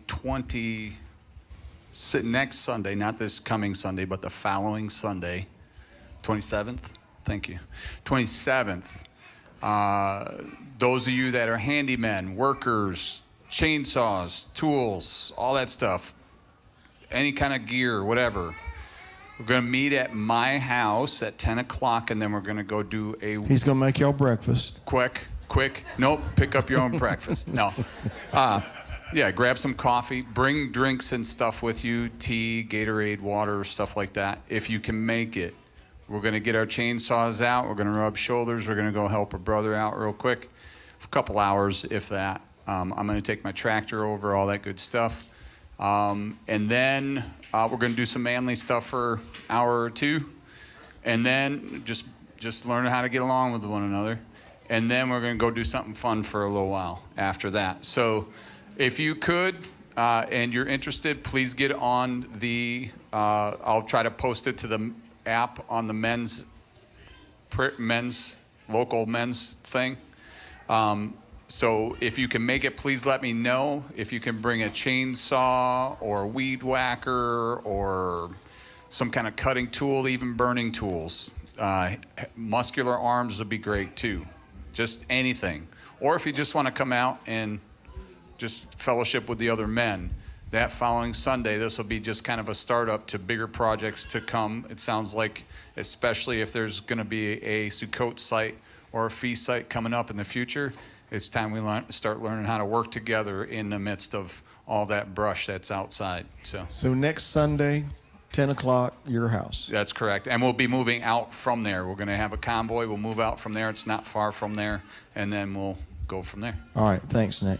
next Sunday, not this coming Sunday, but the following Sunday, 27th. Thank you. 27th. Those of you that are handymen, workers, chainsaws, tools, all that stuff, any kind of gear, whatever, we're going to meet at my house at 10 o'clock, and then we're going to go do He's going to make y'all breakfast. Quick. Nope, pick up your own breakfast. No. Yeah, grab some coffee. Bring drinks and stuff with you, tea, Gatorade, water, stuff like that, if you can make it. We're going to get our chainsaws out. We're going to rub shoulders. We're going to go help a brother out real quick for a couple hours, if that. I'm going to take my tractor over, all that good stuff. And then we're going to do some manly stuff for an hour or two. And then just learn how to get along with one another. And then we're going to go do something fun for a little while after that. So if you could, and you're interested, please get on the, I'll try to post it to the app on the local men's thing. So if you can make it, please let me know. If you can bring a chainsaw or a weed whacker or some kind of cutting tool, even burning tools. Muscular arms would be great too. Just anything. Or if you just want to come out and just fellowship with the other men. That following Sunday, this will be just kind of a startup to bigger projects to come. It sounds like, especially if there's going to be a Sukkot site or a feast site coming up in the future, it's time we start learning how to work together in the midst of all that brush that's outside. So next Sunday, 10 o'clock, your house. That's correct. And we'll be moving out from there. We're going to have a convoy. We'll move out from there. It's not far from there. And then we'll go from there. All right. Thanks, Nick.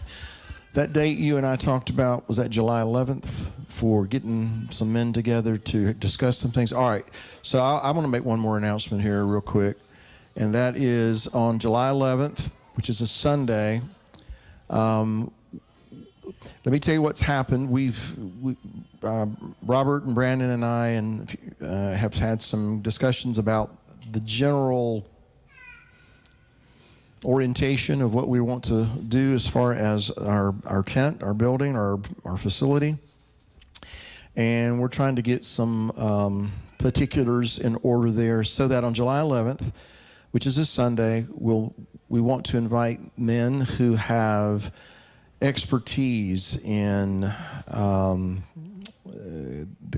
That date you and I talked about, was that July 11th for getting some men together to discuss some things? All right, so I want to make one more announcement here real quick, and that is on July 11th, which is a Sunday. Let me tell you what's happened. Robert and Brandon and I have had some discussions about the general orientation of what we want to do as far as our tent, our building, our facility. And we're trying to get some particulars in order there so that on July 11th, which is this Sunday, we want to invite men who have expertise in the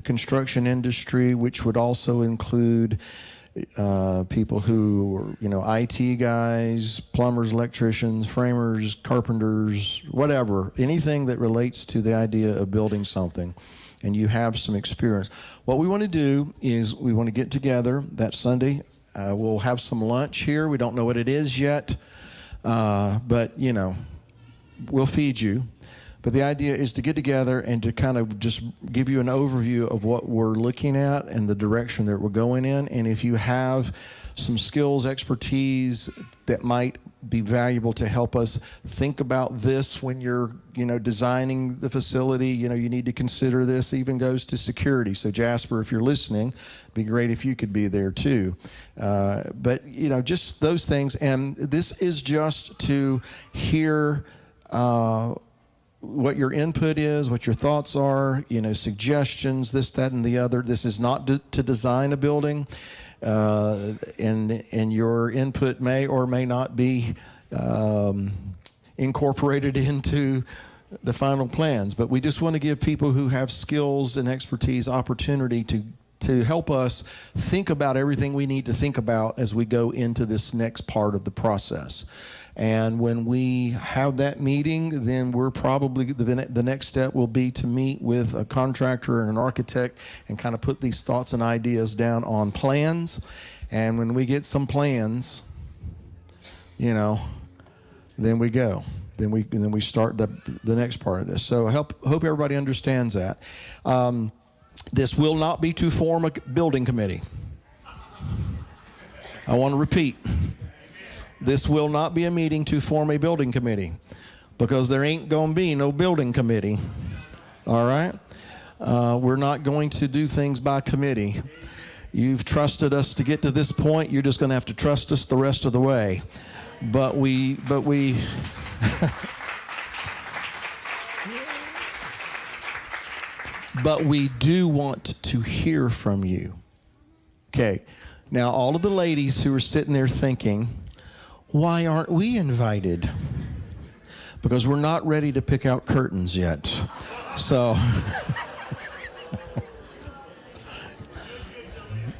construction industry, which would also include people who are, IT guys, plumbers, electricians, framers, carpenters, whatever, anything that relates to the idea of building something, and you have some experience. What we want to do is we want to get together that Sunday. We'll have some lunch here. We don't know what it is yet, but, we'll feed you. But the idea is to get together and to kind of just give you an overview of what we're looking at and the direction that we're going in. And if you have some skills, expertise that might be valuable to help us think about this when you're, designing the facility, you need to consider this. Even goes to security. So Jasper, if you're listening, it'd be great if you could be there too. But, just those things. And this is just to hear what your input is, what your thoughts are, suggestions, this, that, and the other. This is not to design a building, and your input may or may not be incorporated into the final plans. But we just want to give people who have skills and expertise opportunity to help us think about everything we need to think about as we go into this next part of the process. And when we have that meeting, then we're probably, the next step will be to meet with a contractor and an architect and kind of put these thoughts and ideas down on plans. And when we get some plans, then we go. Then we start the next part of this. So I hope everybody understands that. This will not be to form a building committee. I want to repeat. This will not be a meeting to form a building committee, because there ain't going to be no building committee. All right? We're not going to do things by committee. You've trusted us to get to this point. You're just going to have to trust us the rest of the way. But we but we do want to hear from you. Okay. Now, all of the ladies who are sitting there thinking, why aren't we invited? Because we're not ready to pick out curtains yet. So,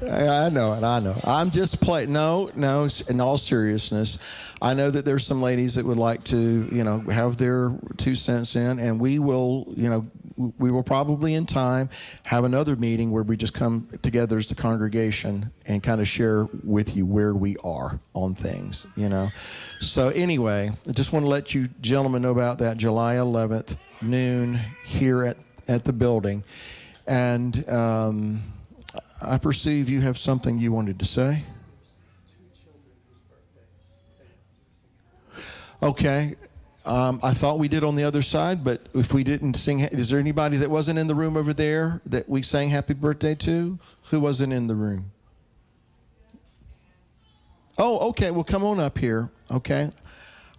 I know. I'm just playing. No, in all seriousness, I know that there's some ladies that would like to, have their 2 cents in, and we will probably in time have another meeting where we just come together as the congregation and kind of share with you where we are on things, So anyway, I just want to let you gentlemen know about that July 11th, noon, here at the building. And I perceive you have something you wanted to say. Okay. I thought we did on the other side, but if we didn't sing, is there anybody that wasn't in the room over there that we sang happy birthday to? Who wasn't in the room? Oh, okay. Well, come on up here. Okay.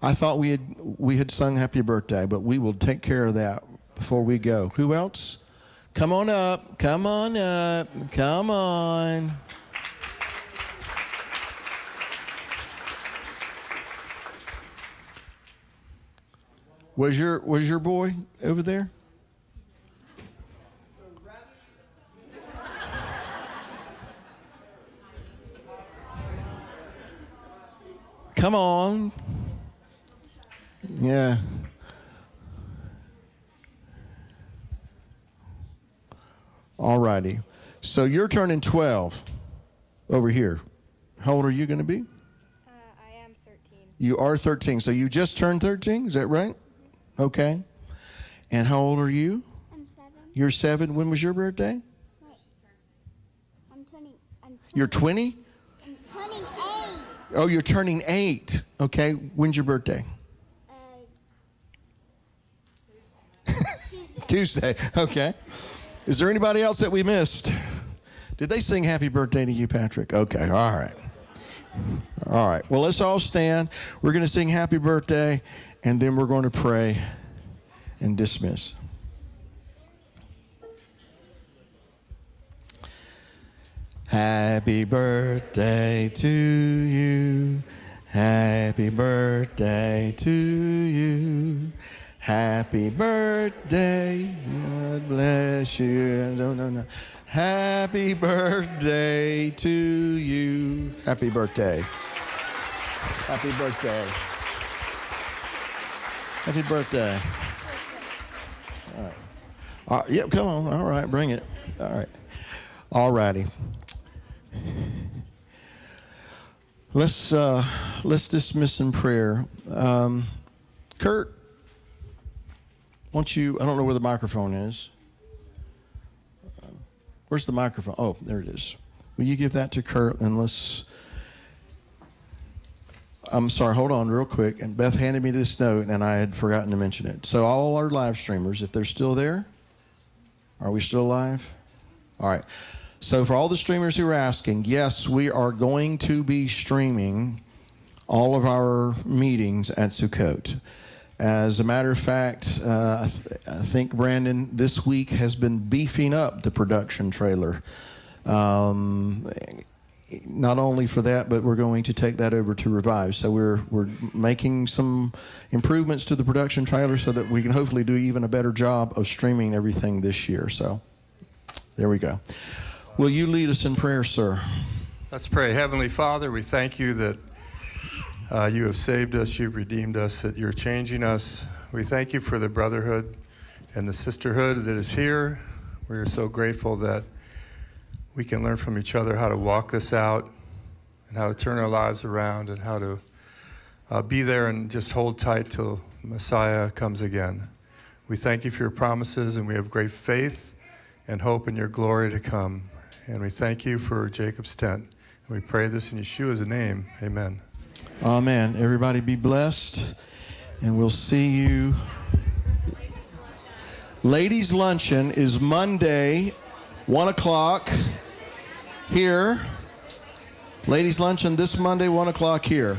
I thought we had sung happy birthday, but we will take care of that before we go. Who else? Come on up. Come on up. Come on. Was your boy over there? Come on. Yeah. All righty. So you're turning 12 over here. How old are you going to be? I am 13. You are 13. So you just turned 13? Is that right? Okay. And how old are you? I'm 7. You're 7. When was your birthday? Wait. I'm 20. You're 20? I'm turning 8. Oh, you're turning 8. Okay. When's your birthday? Tuesday. Okay. Is there anybody else that we missed? Did they sing happy birthday to you, Patrick? Okay. All right. All right. Well, let's all stand. We're going to sing happy birthday, and then we're going to pray and dismiss. Happy birthday to you. Happy birthday to you. Happy birthday. God bless you. No. Happy birthday to you. Happy birthday. Happy birthday. Happy birthday. All right. Yep, come on. All right, bring it. All right. All righty. Let's dismiss in prayer. Kurt, I don't know where the microphone is. Where's the microphone? Oh, there it is. Will you give that to Kurt and I'm sorry, hold on real quick. And Beth handed me this note and I had forgotten to mention it. So all our live streamers, if they're still there, are we still live? All right. So for all the streamers who are asking, yes, we are going to be streaming all of our meetings at Sukkot. As a matter of fact, I think Brandon this week has been beefing up the production trailer. Not only for that, but we're going to take that over to Revive. So we're making some improvements to the production trailer so that we can hopefully do even a better job of streaming everything this year. So there we go. Will you lead us in prayer, sir? Let's pray. Heavenly Father, we thank you that you have saved us, you've redeemed us, that you're changing us. We thank you for the brotherhood and the sisterhood that is here. We are so grateful that we can learn from each other how to walk this out and how to turn our lives around and how to be there and just hold tight till Messiah comes again. We thank you for your promises, and we have great faith and hope in your glory to come. And we thank you for Jacob's tent. And we pray this in Yeshua's name. Amen. Amen. Everybody be blessed, and we'll see you. Ladies' luncheon is Monday, 1 o'clock here. Ladies' luncheon this Monday, 1 o'clock here.